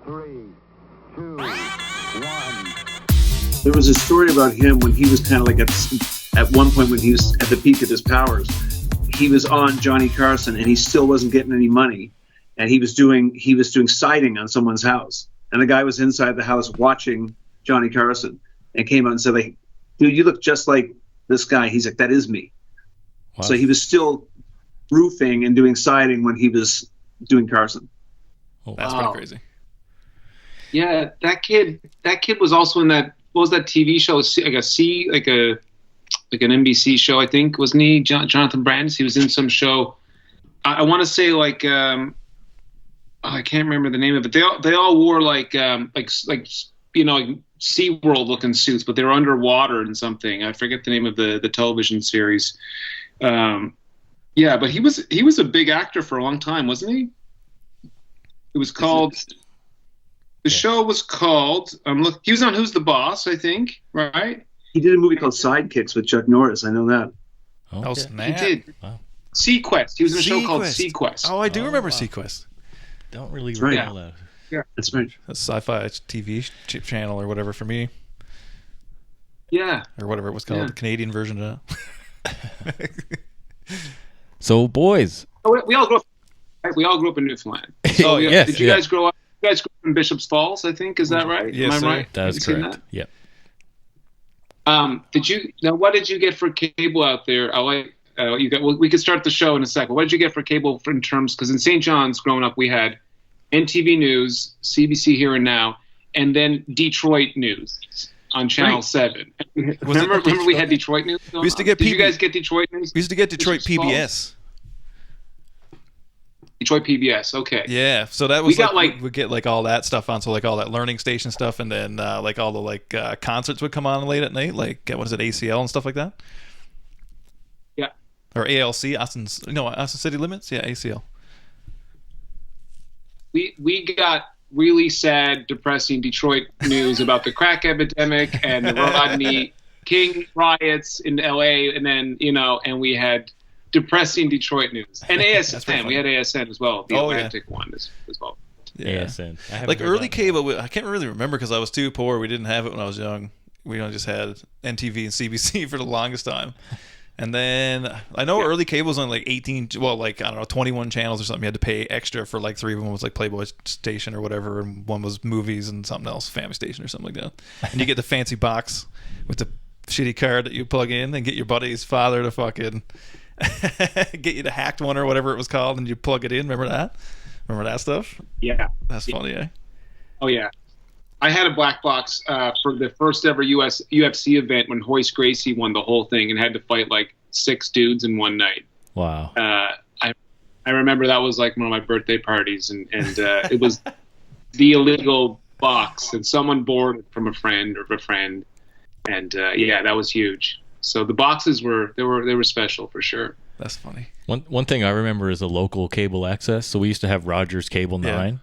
3, 2, 1. There was a story about him when he was kind of like at one point when he was at the peak of his powers. He was on Johnny Carson and he still wasn't getting any money, and he was doing siding on someone's house, and the guy was inside the house watching Johnny Carson and came out and said, like, dude, you look just like this guy. He's like, that is me. Wow. So he was still roofing and doing siding when he was doing Carson. Oh, that's pretty crazy. Yeah, that kid was also in that. What was that TV show? Like an NBC show, I think, wasn't he? Jonathan Brandis. He was in some show. I want to say like I can't remember the name of it. They all wore like SeaWorld looking suits, but they were underwater in something. I forget the name of the television series. Yeah, but he was a big actor for a long time, wasn't he? It was called. The show was called. He was on Who's the Boss, I think, right? He did a movie called Sidekicks with Chuck Norris. I know that. Oh, snap. He did. Wow. Sequest. He was in a show called Sequest. Oh, I do remember Sequest. Don't really recall that. Yeah, that's right. A sci-fi TV channel or whatever for me. Yeah. Or whatever it was called, the Canadian version of that. So, boys. We all grew up. Right? We all grew up in Newfoundland. So, did you guys grow up? You guys grew up in Bishop's Falls, I think. Is that right? Yes, am I right? That's correct. Yep. What did you get for cable out there? We could start the show in a second. What did you get for cable in terms? Because in St. John's, growing up, we had NTV News, CBC Here and Now, and then Detroit News on Channel 7. Remember we had Detroit News? We used to get. Did you guys get Detroit News? We used to get Detroit PBS. Detroit PBS, okay. Yeah, so that was we get like all that stuff on, so like all that learning station stuff, and then like all the concerts would come on late at night, like what is it, ACL and stuff like that? Yeah. Or ALC, Austin City Limits? Yeah, ACL. We got really sad, depressing Detroit news about the crack epidemic and the Rodney King riots in LA, and then, and we had depressing Detroit news. And ASN. We had ASN as well. The Atlantic one as well. Yeah. ASN. Like early cable, I can't really remember because I was too poor. We didn't have it when I was young. We only just had NTV and CBC for the longest time. And then I know early cable was on like 21 channels or something. You had to pay extra for like 3 of them was like Playboy Station or whatever, and one was movies and something else, Family Station or something like that. And you get the fancy box with the shitty card that you plug in and get your buddy's father to fucking get you the hacked one or whatever it was called, and you plug it in. Remember that stuff? Yeah, that's funny. Eh? Oh yeah, I had a black box for the first ever UFC event when Hoist Gracie won the whole thing and had to fight like 6 dudes in one night. Wow. I remember that was like one of my birthday parties, and it was the illegal box, and someone borrowed it from a friend, and that was huge. So the boxes were special for sure. That's funny. One thing I remember is a local cable access. So we used to have Rogers Cable 9,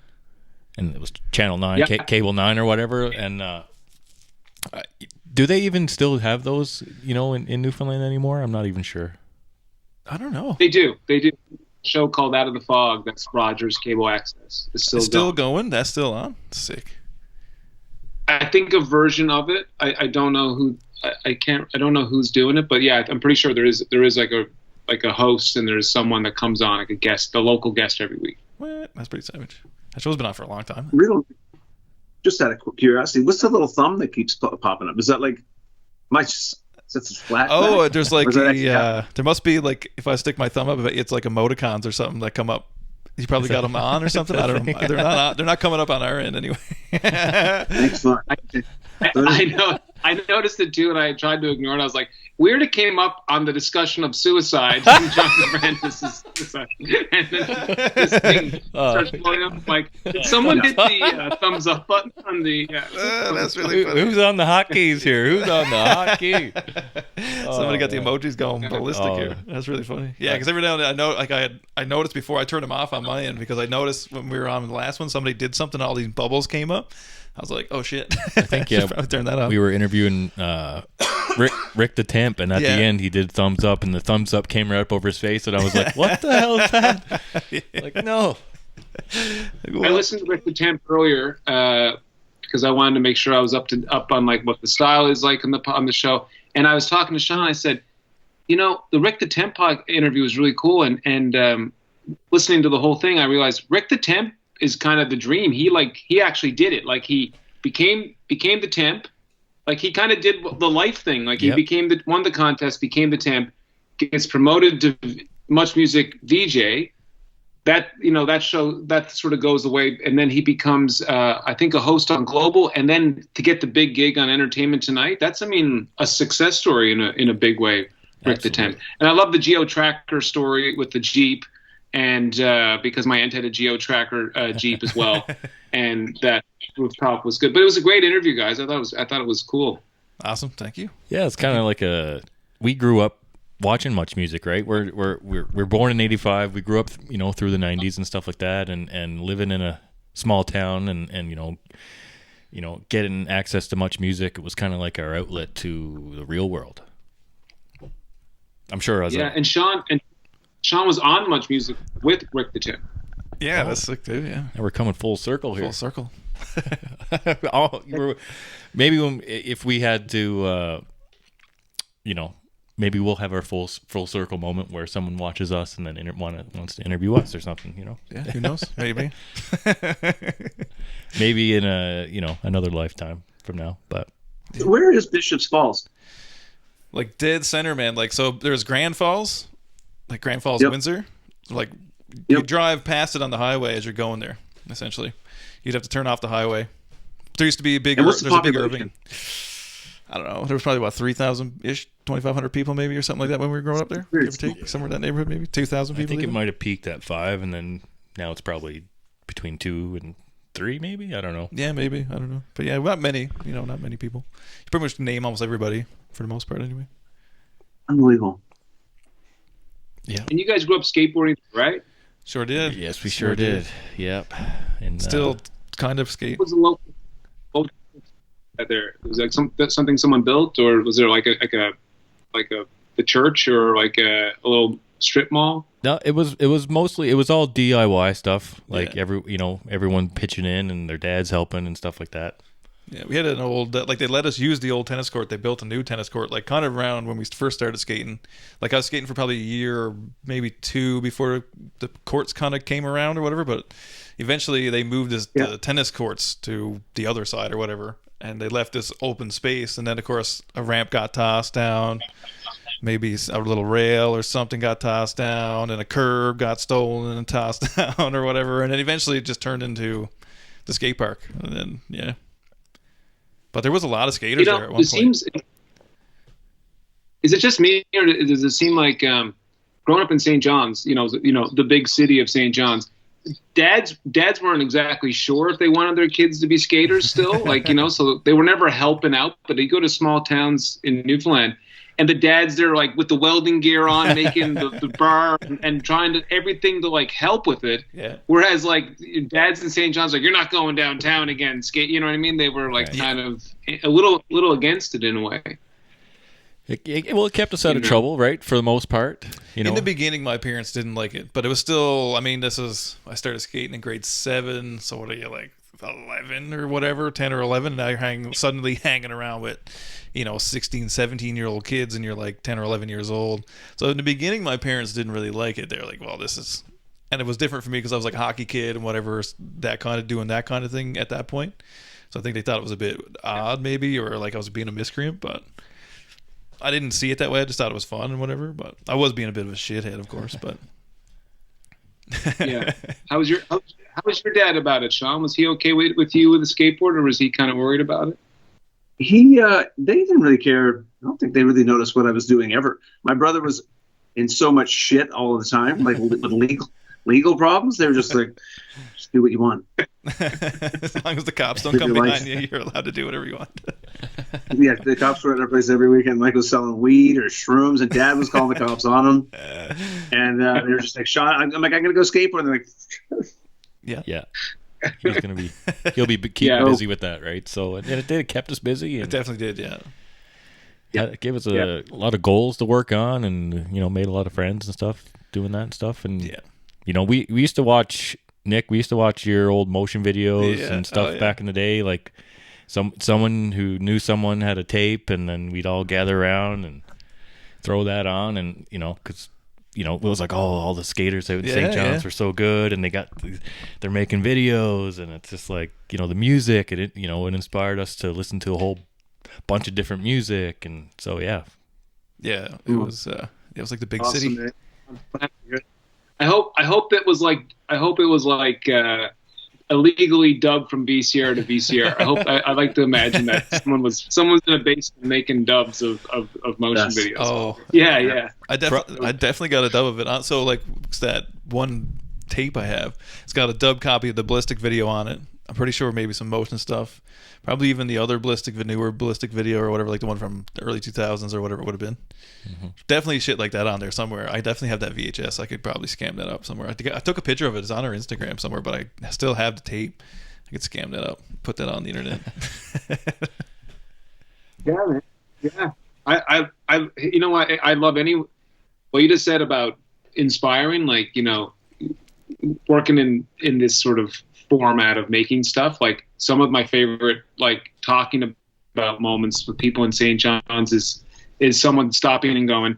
and it was Channel 9, Cable 9 or whatever. And do they even still have those, in Newfoundland anymore? I'm not even sure. I don't know. They do. A show called Out of the Fog. That's Rogers Cable Access. It's still going. That's still on. Sick. I think a version of it. I don't know who. I don't know who's doing it, but yeah, I'm pretty sure there is like a host, and there's someone that comes on, like a guest, the local guest every week. What? That's pretty savage. That show's been on for a long time. Really? Just out of curiosity, what's the little thumb that keeps popping up? Is that like it's flat? Oh, there's like there must be like if I stick my thumb up, it's like emoticons or something that come up. You probably got them on or something. I don't know. They're not coming up on our end anyway. Excellent. I know. I noticed it too, and I tried to ignore it. I was like, weird it came up on the discussion of suicide. And John Francis' suicide. And then this thing starts blowing up. Like, did someone hit the thumbs up button on the... that's really funny. Who's on the hotkeys here? Who's on the hotkey? Somebody got the emojis going ballistic here. That's really funny. Yeah, because every now and then I know, like I noticed before I turned them off on my end, because I noticed when we were on the last one, somebody did something, all these bubbles came up. I was like, oh shit. I think turn that off. We were interviewing Rick the Temp, and at the end he did thumbs up, and the thumbs up came right up over his face, and I was like, what the hell is that? Like, no. I listened to Rick the Temp earlier because I wanted to make sure I was up on like what the style is like on the show. And I was talking to Sean. I said, the Rick the Temp interview was really cool. And listening to the whole thing, I realized Rick the Temp is kind of the dream. He actually did it. Like he became the Temp. Like he kind of did the life thing. Like he won the contest, became the Temp, gets promoted to Much Music VJ. That show that sort of goes away, and then he becomes I think a host on Global, and then to get the big gig on Entertainment Tonight. That's a success story in a big way. Rick the Temp. And I love the Geo Tracker story with the Jeep, and because my aunt had a Geo Tracker Jeep as well, and that rooftop was good. But it was a great interview, guys. I thought it was cool. Awesome, thank you. Yeah, it's kind of like we grew up watching Much Music, right? We're born in '85. We grew up, through the '90s and stuff like that, and living in a small town, and getting access to Much Music. It was kind of like our outlet to the real world. I'm sure. And Sean was on Much Music with Rick the Temp. Yeah, that's sick too. Yeah, and we're coming full circle here. Full circle. Maybe if we had to, maybe we'll have our full circle moment where someone watches us and then wants to interview us or something. Yeah, who knows? Maybe. Maybe in another lifetime from now. But where is Bishop's Falls? Like dead center, man. Like, so there's Grand Falls, Windsor. Like you drive past it on the highway as you're going there. Essentially, you'd have to turn off the highway. There used to be a big Irving. I don't know. There was probably about 3,000-ish, 2,500 people maybe or something like that when we were growing up there. Give or take, somewhere in that neighborhood, maybe 2,000 people. I think it might have peaked at 5, and then now it's probably between 2 and 3, maybe. I don't know. Yeah, maybe. I don't know. But yeah, not many. Not many people. You pretty much name almost everybody for the most part, anyway. Unbelievable. Yeah. And you guys grew up skateboarding, right? Sure did. Yes, we sure did. Yep. And still kind of skate. What was the local there? Was that something someone built, or was there like the church or like a little strip mall? No, it was all DIY stuff. Like everyone pitching in and their dads helping and stuff like that. Yeah, we had an old they let us use the old tennis court. They built a new tennis court like kind of around when we first started skating. Like I was skating for probably a year or maybe 2 before the courts kind of came around or whatever. But eventually they moved the tennis courts to the other side or whatever, and they left this open space. And then of course a ramp got tossed down. Maybe a little rail or something got tossed down, and a curb got stolen and tossed down or whatever. And then eventually it just turned into the skate park. And then, yeah. But there was a lot of skaters there at one point. Is it just me, or does it seem like growing up in St. John's, the big city of St. John's, dads weren't exactly sure if they wanted their kids to be skaters still, so they were never helping out. But you go to small towns in Newfoundland, and the dads, they're like with the welding gear on, making the bar and trying to everything to like help with it. Yeah. Whereas like dads in St. John's, like, you're not going downtown again, skate. You know what I mean? They were like kind of a little against it in a way. It kept us out of trouble, right? For the most part. In the beginning, my parents didn't like it, but it was still. I mean, I started skating in grade 7. So what are you, like 11 or whatever, 10 or 11? And now you're suddenly hanging around with 16, 17-year-old kids, and you're like 10 or 11 years old. So in the beginning, my parents didn't really like it. They're like, well, this is... And it was different for me because I was like a hockey kid and whatever, doing that kind of thing at that point. So I think they thought it was a bit odd maybe, or like I was being a miscreant, but I didn't see it that way. I just thought it was fun and whatever, but I was being a bit of a shithead, of course, but... Yeah. How was your dad about it, Sean? Was he okay with you with the skateboard, or was he kind of worried about it? They didn't really care. I don't think they really noticed what I was doing ever. My brother was in so much shit all the time, like with legal problems. They were just like, just do what you want. As long as the cops don't come behind you, you're allowed to do whatever you want. Yeah, the cops were at our place every weekend. Mike was selling weed or shrooms, and Dad was calling the cops on him. And they were just like, Sean, I'm like, I'm gonna go skateboard. And they're like, yeah. He'll be keeping busy with that, right? So and it did, it kept us busy. And it definitely did, yeah. It gave us a lot of goals to work on, and made a lot of friends and stuff doing that and stuff. And we used to watch Nick, we used to watch your old motion videos and stuff Oh, yeah. back in the day. Like someone who knew someone had a tape, and then we'd all gather around and throw that on, and because it was like, all the skaters at St. John's were so good, and they're making videos, and it's just like the music, and it inspired us to listen to a whole bunch of different music, and so it was like the big Awesome, city. man. I hope it was like illegally dubbed from VCR to VCR. I like to imagine that someone's in a basement making dubs of motion videos. Oh yeah. I definitely got a dub of it. So like that one tape I have, it's got a dub copy of the Ballistic video on it. I'm pretty sure maybe some motion stuff, probably even the other newer Ballistic video or whatever, like the one from the early 2000s or whatever it would have been. Mm-hmm. Definitely shit like that on there somewhere. I definitely have that VHS. I could probably scam that up somewhere. I took a picture of it. It's on our Instagram somewhere, but I still have the tape. I could scam that up, put that on the internet. Yeah, man. Yeah. I love what you just said about inspiring, like, working in this sort of format of making stuff. Like, some of my favorite, like, talking about moments with people in St. John's is someone stopping and going,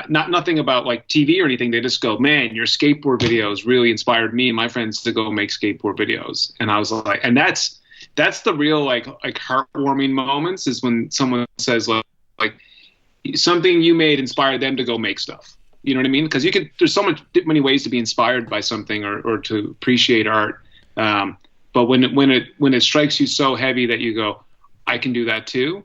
nothing about like TV or anything. They just go, man, your skateboard videos really inspired me and my friends to go make skateboard videos. And I was like, and that's the real like heartwarming moments, is when someone says like something you made inspired them to go make stuff. You know what I mean? Because there's many ways to be inspired by something or to appreciate art. But when it strikes you so heavy that you go, I can do that too.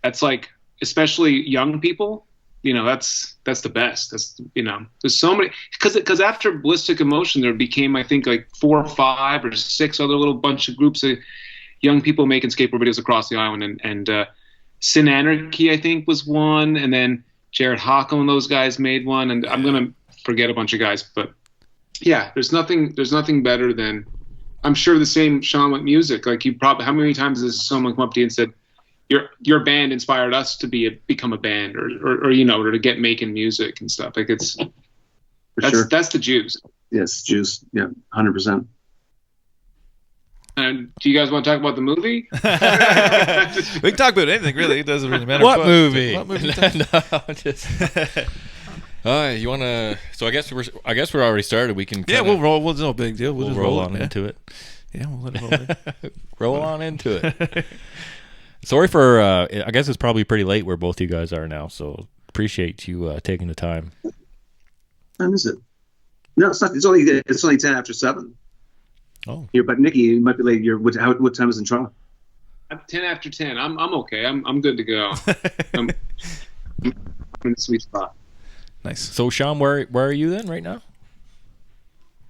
That's like, especially young people, that's the best. That's, there's so many, because after Ballistic Emotion, there became, I think, like 4 or 5 or 6 other little bunch of groups of young people making skateboard videos across the island. And Sin Anarchy, I think, was one. And then Jared Hockel and those guys made one. And I'm going to forget a bunch of guys, but yeah, there's nothing better than, I'm sure the same, Sean, with music. Like, how many times has someone come up to you and said, your band inspired us to become a band, or to get making music and stuff. Like, that's the juice. Yes, juice. Yeah, 100%. And do you guys want to talk about the movie? We can talk about anything, really. It doesn't really matter. What movie? No, just. You want to? So I guess we're already started. We can. We'll roll. It's no big deal. We'll just roll on into it. Yeah, we'll let it roll. Roll on into it. Sorry for. I guess it's probably pretty late where both you guys are now. So appreciate you taking the time. What time is it? No, it's not. It's only 10 after 7. Oh, here, but Nikki, you might be late. What time is in Toronto? I'm 10 after 10. I'm okay. I'm good to go. I'm in the sweet spot. Nice. So Sean, where are you then right now?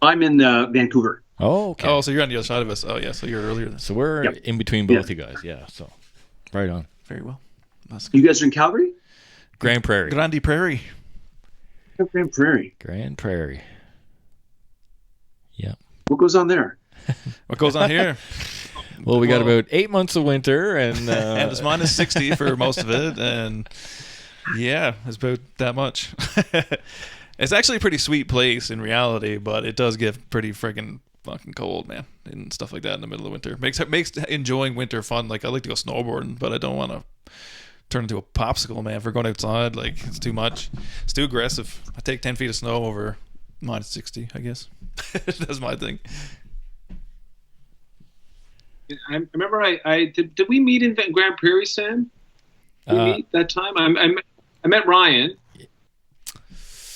I'm in Vancouver. Oh, okay. Oh, so you're on the other side of us. Oh, yeah. So you're earlier than. So we're in between both you guys. Yeah. So right on. Very well. You guys are in Calgary? Grand Prairie. Grande Prairie. Grand Prairie. Grand Prairie. Yeah. What goes on there? What goes on here? Well, we got about 8 months of winter, and and it's minus 60 for most of it, and yeah, it's about that much. It's actually a pretty sweet place in reality, but it does get pretty freaking fucking cold, man, and stuff like that in the middle of winter. Makes enjoying winter fun. Like, I like to go snowboarding, but I don't want to turn into a popsicle, man. If we're going outside, like, it's too much. It's too aggressive. I take 10 feet of snow over minus 60, I guess. That's my thing. I remember did we meet in Grand Prairie, Sam? Did we meet that time? I met Ryan,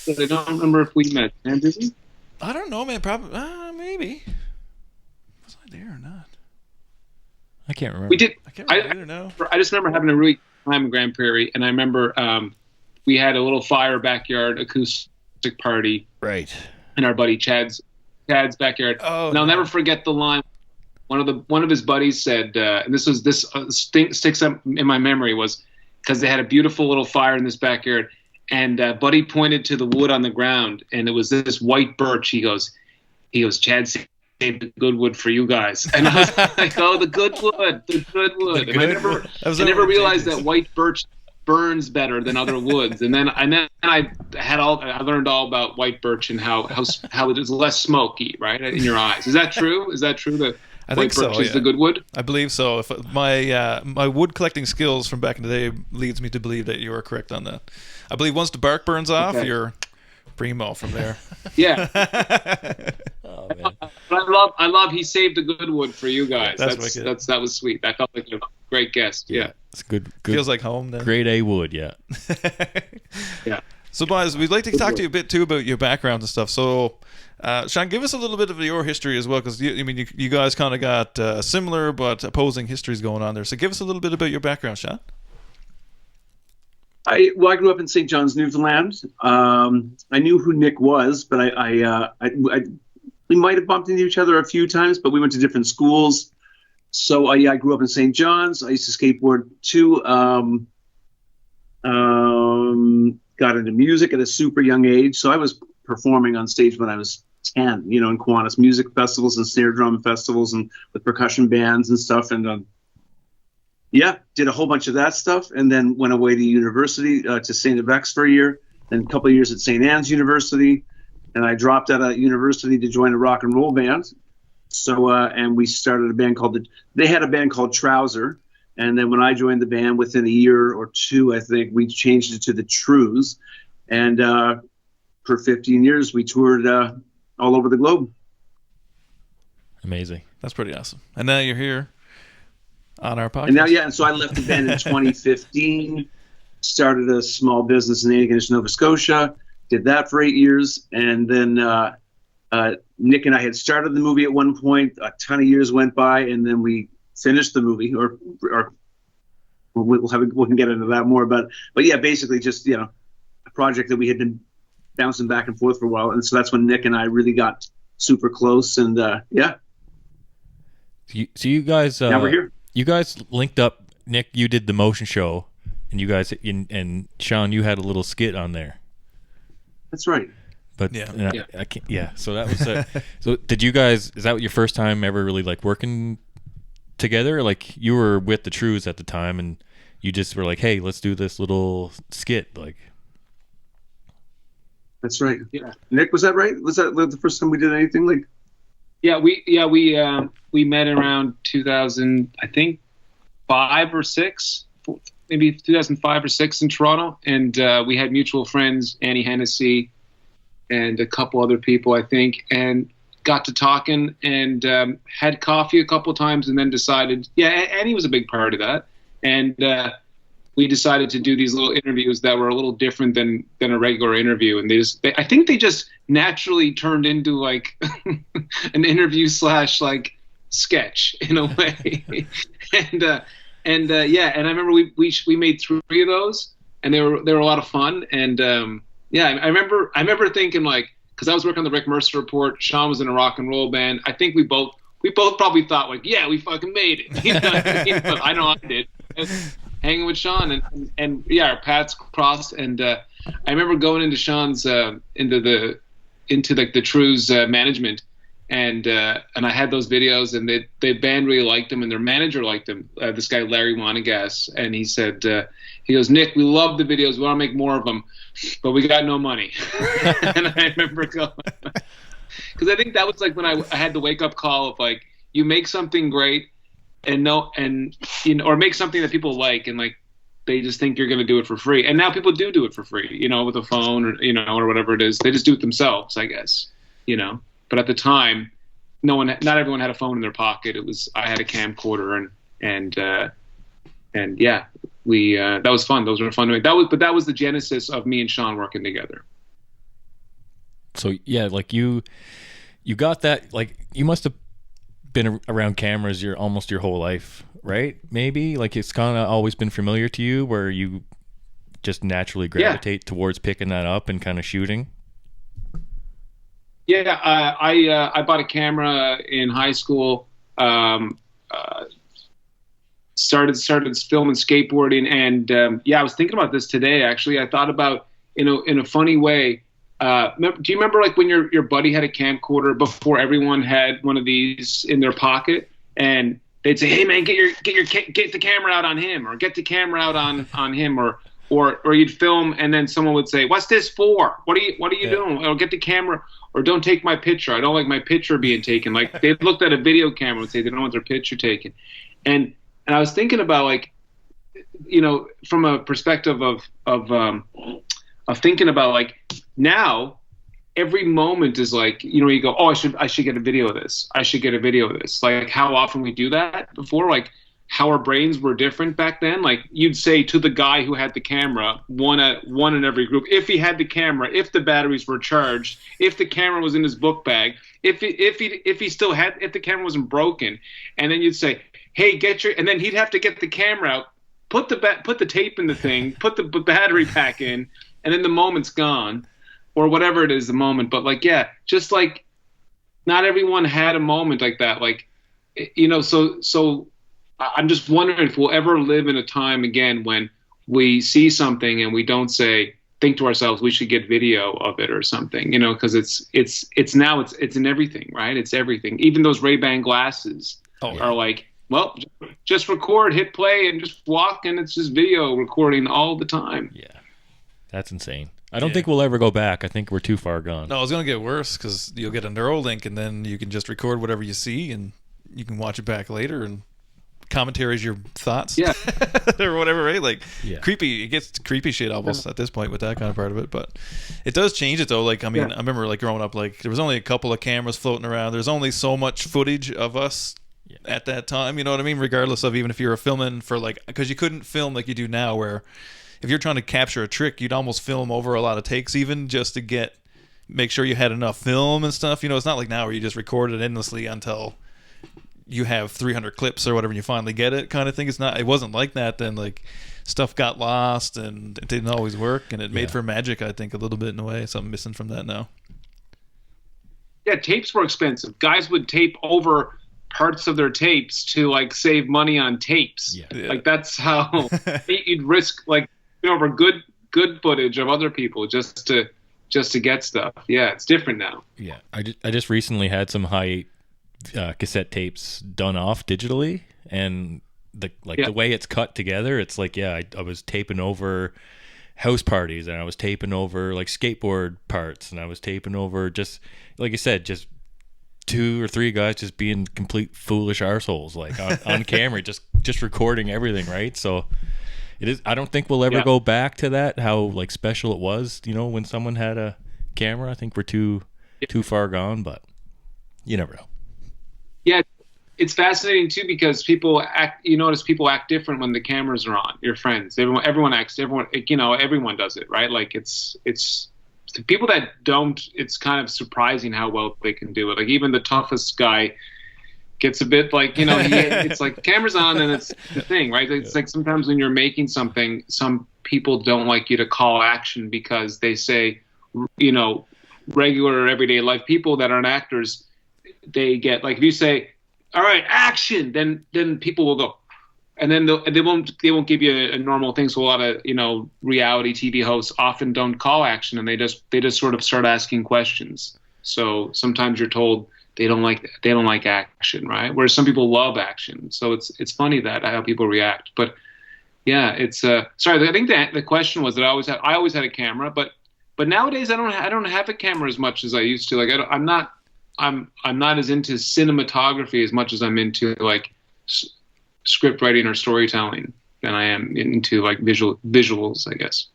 but I don't remember if we met. Sam, did we? I don't know, man. Probably, maybe. Was I there or not? I can't remember. We did. I can't remember. No. I just remember having a really good time in Grand Prairie, and I remember we had a little fire backyard acoustic party, right, in our buddy Chad's backyard. Oh, and I'll never forget the line. One of his buddies said, and this sticks up in my memory, was because they had a beautiful little fire in this backyard, and Buddy pointed to the wood on the ground, and it was this white birch. He goes, Chad saved the good wood for you guys, and I was like, oh, the good wood. And I never realized that white birch burns better than other woods. And then I learned all about white birch and how it is less smoky, right, in your eyes. Is that true? Is that true that I think white birch so, is the good wood? I believe so. If my wood collecting skills from back in the day leads me to believe that you are correct on that. I believe once the bark burns off, you're primo from there. Yeah. Oh, man. But I love he saved the good wood for you guys. Yeah, that was sweet. That felt like a great guest. Yeah. It's good. Feels like home then. Grade A wood, yeah. Yeah. So, boys, we'd like to talk to you a bit too about your background and stuff. So, Sean, give us a little bit of your history as well, because you guys kind of got similar but opposing histories going on there. So, give us a little bit about your background, Sean. I grew up in St. John's, Newfoundland. I knew who Nik was, but we might have bumped into each other a few times, but we went to different schools. So I grew up in St. John's. I used to skateboard too. Got into music at a super young age. So I was performing on stage when I was 10, in Kiwanis music festivals and snare drum festivals and with percussion bands and stuff. And did a whole bunch of that stuff. And then went away to university, to St. Avex for a year, then a couple of years at St. Anne's University. And I dropped out of university to join a rock and roll band. So, and we started a band they had a band called Trouser. And then when I joined the band, within a year or two, I think, we changed it to the Trues. And for 15 years, we toured all over the globe. Amazing. That's pretty awesome. And now you're here on our podcast. And now, and so I left the band in 2015, started a small business in Antigonish, Nova Scotia, did that for 8 years. And then Nik and I had started the movie at one point. A ton of years went by, and then we finished the movie, or we can get into that more. But yeah, basically just a project that we had been bouncing back and forth for a while, and so that's when Nik and I really got super close. And So you guys, now we're here. You guys linked up. Nik, you did the motion show, and you guys, and Sean, you had a little skit on there. That's right. But I can't. Yeah. So that was. So did you guys? Is that your first time ever really like working together? Like you were with the Trues at the time, and you just were like, "Hey, let's do this little skit." Like. That's right. Yeah. Nik, was that right? Was that the first time we did anything like? Yeah, we met around 2000, I think, 5 or 6, maybe 2005 or 6 in Toronto, and we had mutual friends, Annie Hennessy, and a couple other people, I think, and got to talking and had coffee a couple times, and then decided, Annie was a big part of that, and we decided to do these little interviews that were a little different than a regular interview, and I think they just naturally turned into like an interview / like sketch in a way. and I remember we made 3 of those, and they were a lot of fun. And I remember thinking, like, because I was working on the Rick Mercer Report, Sean was in a rock and roll band. I think we both probably thought, like, yeah, we fucking made it. You know what I mean? But I know I did. Hanging with Sean and our paths crossed, and I remember going into Sean's into the Trues management, and I had those videos, and the band really liked them, and their manager liked them. This guy Larry Monegas, and he said, he goes, "Nik, we love the videos. We want to make more of them, but we got no money." And I remember going, because I think that was like when I had the wake up call of like, you make something great. Or make something that people like, and like they just think you're going to do it for free. And now people do it for free, with a phone or whatever it is. They just do it themselves, I guess, But at the time, not everyone had a phone in their pocket. I had a camcorder, and that was fun. Those were fun to make. That was the genesis of me and Sean working together. So yeah, like you got that. Like you must have been around cameras almost your whole life, right? Maybe like it's kind of always been familiar to you, where you just naturally gravitate towards picking that up and kind of shooting. Yeah, I bought a camera in high school. Started filming skateboarding, and I was thinking about this today. Actually, I thought about in a funny way. Do you remember like when your buddy had a camcorder before everyone had one of these in their pocket, and they'd say, "Hey man, get the camera out on him," or "Get the camera out on him," or or you'd film and then someone would say, "What's this for? What are you doing?" Or get the camera, or don't take my picture. I don't like my picture being taken. Like they looked at a video camera and say they don't want their picture taken. And I was thinking about, like, you know, from a perspective of thinking about, like, now every moment is like, you know, you go, oh, I should get a video of this. I should get a video of this. Like how often we do that before, like how our brains were different back then. Like you'd say to the guy who had the camera, one in every group, if he had the camera, if the batteries were charged, if the camera was in his book bag, if the camera wasn't broken, and then you'd say, hey, and then he'd have to get the camera out, put the tape in the thing, put the battery pack in, and then the moment's gone. Or whatever it is, the moment. But like, yeah, just like not everyone had a moment like that. Like, you know, so I'm just wondering if we'll ever live in a time again when we see something and we don't think to ourselves, we should get video of it or something, you know, because it's in everything, right? It's everything. Even those Ray-Ban glasses are like, well, just record, hit play, and just walk, and it's just video recording all the time. Yeah, that's insane. I don't think we'll ever go back. I think we're too far gone. No, it's going to get worse because you'll get a Neuralink and then you can just record whatever you see and you can watch it back later and commentaries your thoughts. Yeah. Or whatever, right? Like, creepy. It gets creepy shit almost at this point with that kind of part of it. But it does change it, though. Like, I mean, I remember, like, growing up, like, there was only a couple of cameras floating around. There's only so much footage of us at that time. You know what I mean? Regardless of even if you were filming for, like, because you couldn't film like you do now where if you're trying to capture a trick, you'd almost film over a lot of takes even just to make sure you had enough film and stuff. You know, it's not like now where you just record it endlessly until you have 300 clips or whatever and you finally get it kind of thing. It wasn't like that then. Like, stuff got lost and it didn't always work, and it made for magic, I think, a little bit in a way. Something missing from that now. Yeah, tapes were expensive. Guys would tape over parts of their tapes to, like, save money on tapes. Yeah. Like, that's how you'd risk, like, over good footage of other people just to get stuff. Yeah, it's different now. Yeah, I just recently had some high cassette tapes done off digitally, and the way it's cut together, it's like, I was taping over house parties, and I was taping over like skateboard parts, and I was taping over just like you said, just 2 or 3 guys just being complete foolish arseholes, like on camera, just recording everything, right? So it is. I don't think we'll ever go back to that. How like special it was, you know, when someone had a camera. I think we're too far gone, but you never know. Yeah, it's fascinating too because people act. You notice people act different when the cameras are on. Your friends, everyone acts. Everyone does it, right? Like it's the people that don't. It's kind of surprising how well they can do it. Like even the toughest guy gets a bit like, you know, it's like camera's on and it's the thing, right? It's like sometimes when you're making something, some people don't like you to call action because they say, you know, regular or everyday life people that aren't actors, they get like, if you say, all right, action, then people will go, and then they won't give you a normal thing. So a lot of, you know, reality TV hosts often don't call action, and they just sort of start asking questions. So sometimes you're told they don't like action, right? Whereas some people love action. So it's funny that how people react. But yeah, it's sorry. I think the question was that I always had a camera, but nowadays I don't have a camera as much as I used to. Like I'm not as into cinematography as much as I'm into like script writing or storytelling than I am into like visuals, I guess.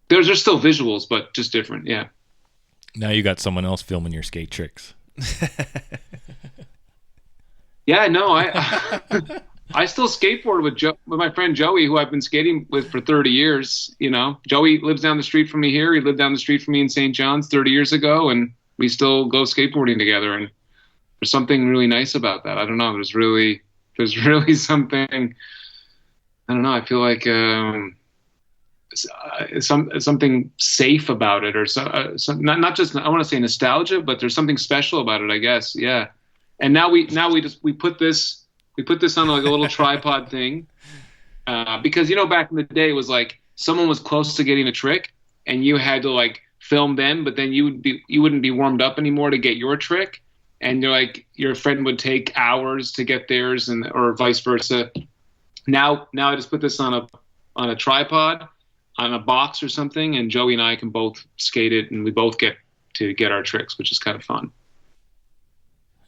There's still visuals, but just different. Yeah. Now you got someone else filming your skate tricks. Yeah, no, I still skateboard with my friend Joey, who I've been skating with for 30 years. You know, Joey lives down the street from me here. He lived down the street from me in St. John's 30 years ago, and we still go skateboarding together. And there's something really nice about that. I don't know. There's really something. I don't know. I feel like something safe about it, or not just, I want to say nostalgia, but there's something special about it, I guess. Yeah. And now we put this on like a little tripod thing, because, you know, back in the day it was like someone was close to getting a trick and you had to like film them, but then you wouldn't be warmed up anymore to get your trick, and you're like, your friend would take hours to get theirs, or vice versa. Now I just put this on a tripod, a box or something, and Joey and I can both skate it, and we both get to get our tricks, which is kind of fun.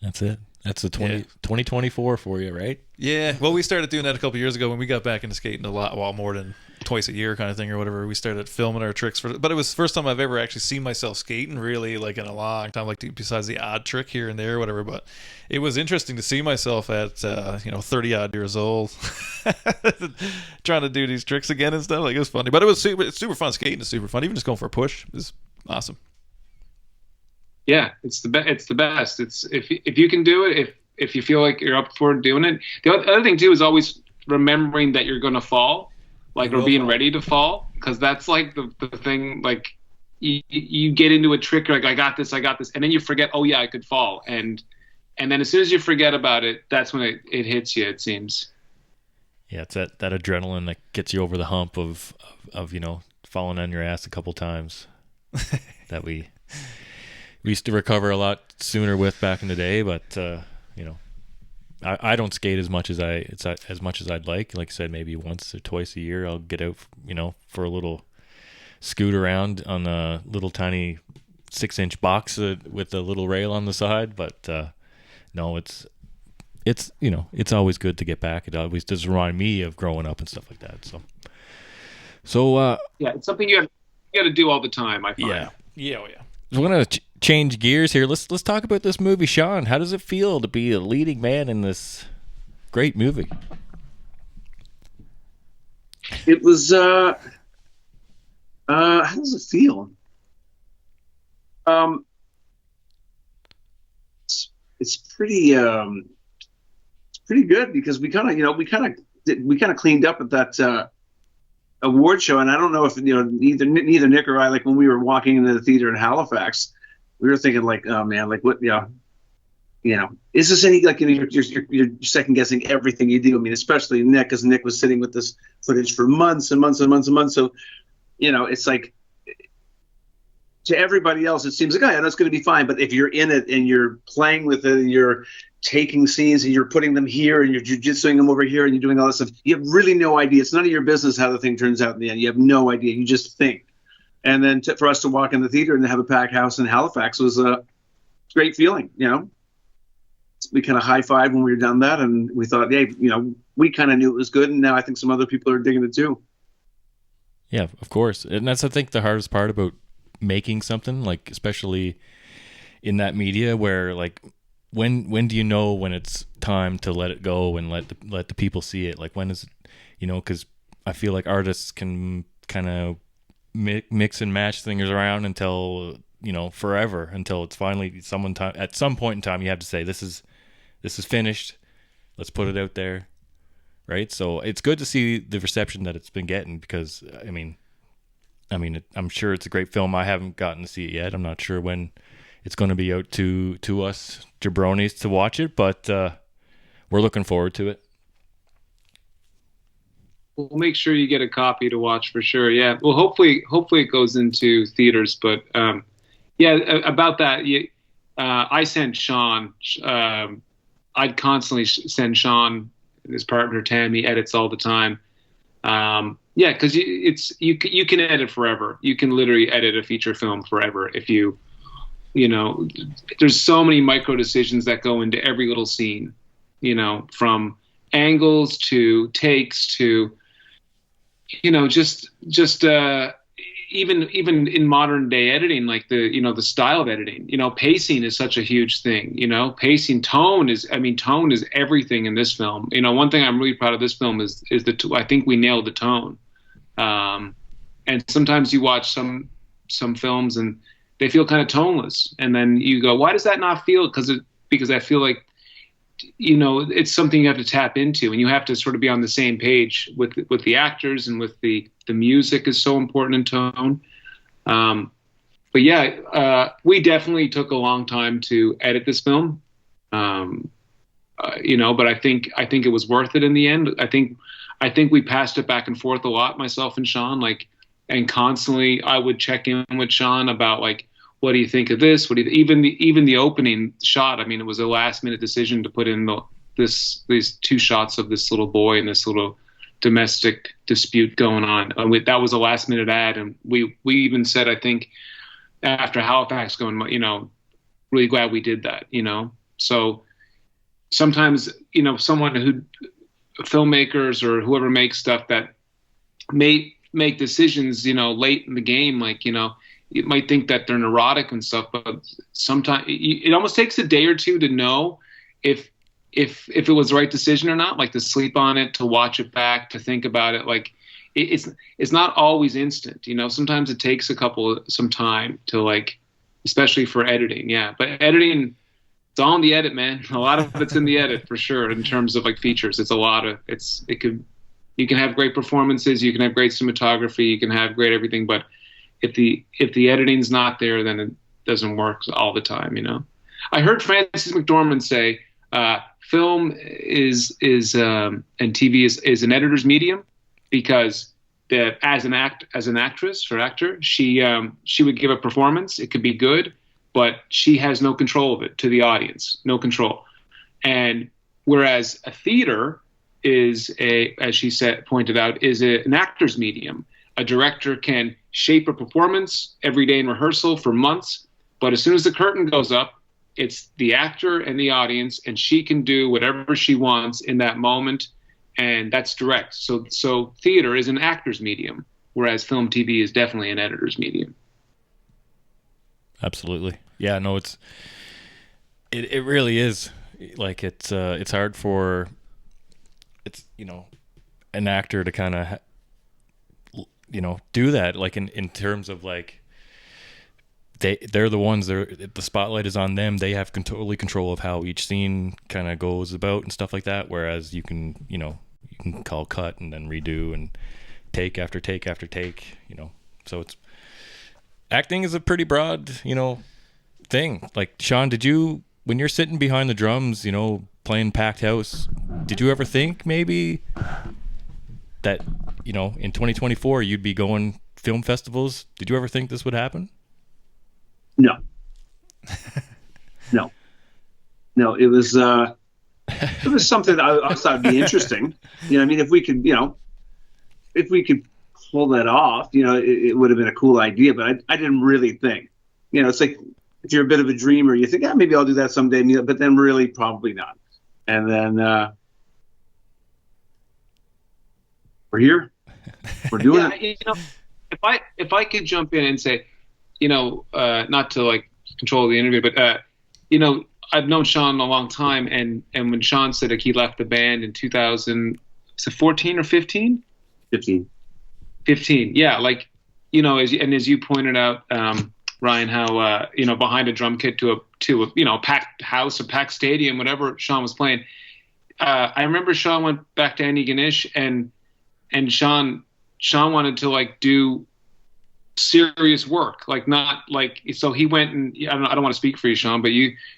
That's it. That's the 2024 for you, right? Yeah. Well, we started doing that a couple years ago when we got back into skating a lot, well, more than twice a year kind of thing or whatever. We started filming our tricks but it was the first time I've ever actually seen myself skating really, like, in a long time, like, besides the odd trick here and there or whatever. But it was interesting to see myself at 30 odd years old trying to do these tricks again and stuff. Like, it was funny, but it's super fun. Skating is super fun. Even just going for a push is awesome. Yeah, it's the best. It's if you can do it, if you feel like you're up for doing it. The other thing too is always remembering that you're going to fall, like, or being ready to fall, because that's like the thing. Like, you get into a trick, you're like, I got this, and then you forget. Oh yeah, I could fall, and then as soon as you forget about it, that's when it hits you. It seems. Yeah, it's that adrenaline that gets you over the hump of falling on your ass a couple times that we used to recover a lot sooner with back in the day, but I don't skate as much as I'd like. Like I said, maybe once or twice a year I'll get out, for a little scoot around on a little tiny 6-inch box with a little rail on the side. But no, it's always good to get back. It always does remind me of growing up and stuff like that. So yeah, it's something you got to do all the time, I find. Yeah. So we're gonna change gears here. Let's talk about this movie, Sean. How does it feel to be a leading man in this great movie? It was. How does it feel? It's pretty. It's pretty good because we kind of cleaned up at that award show, and I don't know if neither Nick or I, like, when we were walking into the theater in Halifax, we were thinking, like, oh man, like, what, is this any, like, you're second guessing everything you do. I mean, especially Nick, because Nick was sitting with this footage for months and months and months and months. So, it's like, to everybody else, it seems like, oh yeah, that's going to be fine. But if you're in it and you're playing with it and you're taking scenes and you're putting them here and you're jujitsuing them over here and you're doing all this stuff, you have really no idea. It's none of your business how the thing turns out in the end. You have no idea. You just think. And then for us to walk in the theater and have a packed house in Halifax was a great feeling. We kind of high-fived when we were done that, and we thought, hey, we kind of knew it was good, and now I think some other people are digging it too. Yeah, of course. And that's, I think, the hardest part about making something, like, especially in that media where, like, when do you know when it's time to let it go and let the people see it? Like, when is it, because I feel like artists can kind of mix and match things around until forever, until it's finally at some point in time you have to say, this is finished, let's put it out there, right? So it's good to see the reception that it's been getting, because I mean I'm sure it's a great film. I haven't gotten to see it yet. I'm not sure when it's going to be out to us jabronis to watch it, but we're looking forward to it. We'll make sure you get a copy to watch for sure. Yeah. Well, hopefully it goes into theaters. But about that, I sent Sean. I'd constantly send Sean, his partner Tammy, edits all the time. Because you can edit forever. You can literally edit a feature film forever if you. There's so many micro decisions that go into every little scene. From angles to takes to. Just even in modern day editing, like the style of editing, pacing is such a huge thing. Pacing, tone is everything in this film. One thing I'm really proud of this film is I think we nailed the tone. And sometimes you watch some films and they feel kind of toneless, and then you go, why does that not feel? Because I feel like it's something you have to tap into, and you have to sort of be on the same page with the actors, and with the music is so important in tone. But we definitely took a long time to edit this film. But I think it was worth it in the end. I think we passed it back and forth a lot, myself and Sean, and constantly I would check in with Sean about, like, what do you think of this? Even the opening shot? I mean, it was a last minute decision to put in these two shots of this little boy and this little domestic dispute going on. That was a last minute ad, and we even said, I think after Halifax going, really glad we did that. So sometimes someone who filmmakers or whoever makes stuff that may make decisions late in the game, you might think that they're neurotic and stuff, but sometimes it almost takes a day or two to know if it was the right decision or not, like to sleep on it, to watch it back, to think about it. Like it's not always instant, sometimes it takes some time to especially for editing. Yeah. But editing, it's all in the edit, man. A lot of it's in the edit for sure. In terms of features, it's a lot of, you can have great performances, you can have great cinematography, you can have great everything, but if the editing's not there, then it doesn't work all the time. I heard Francis McDormand say film is and TV is an editor's medium, because as an actress or actor, she would give a performance. It could be good, but she has no control of it to the audience, no control. And whereas a theater is as she pointed out, is an actor's medium. A director can shape a performance every day in rehearsal for months, but as soon as the curtain goes up, it's the actor and the audience, and she can do whatever she wants in that moment, and that's direct. So theater is an actor's medium, whereas film TV is definitely an editor's medium. Absolutely. Yeah, no, it really is. It's hard for an actor to kind of do that, in terms of they're the ones, the spotlight is on them. They have totally control of how each scene kind of goes about and stuff like that, whereas you can call cut and then redo and take after take after take, so it's, acting is a pretty broad thing. Sean, did you, when you're sitting behind the drums, playing packed house, did you ever think maybe that in 2024 you'd be going film festivals? Did you ever think this would happen? No. It was something that I thought would be interesting. If we could pull that off, it would have been a cool idea, but I didn't really think, it's like, if you're a bit of a dreamer, you think, maybe I'll do that someday, but then really probably not. And then we're here. We're doing it. If I could jump in and say, not to control the interview, but I've known Sean a long time, and when Sean said he left the band in 2014 or 15? 15. Yeah, as you pointed out, Ryan, how behind a drum kit to a packed house, a packed stadium, whatever Sean was playing. I remember Sean went back to Andy Ganesh, and Sean wanted to do serious work, so he went and I don't want to speak for you, Sean, but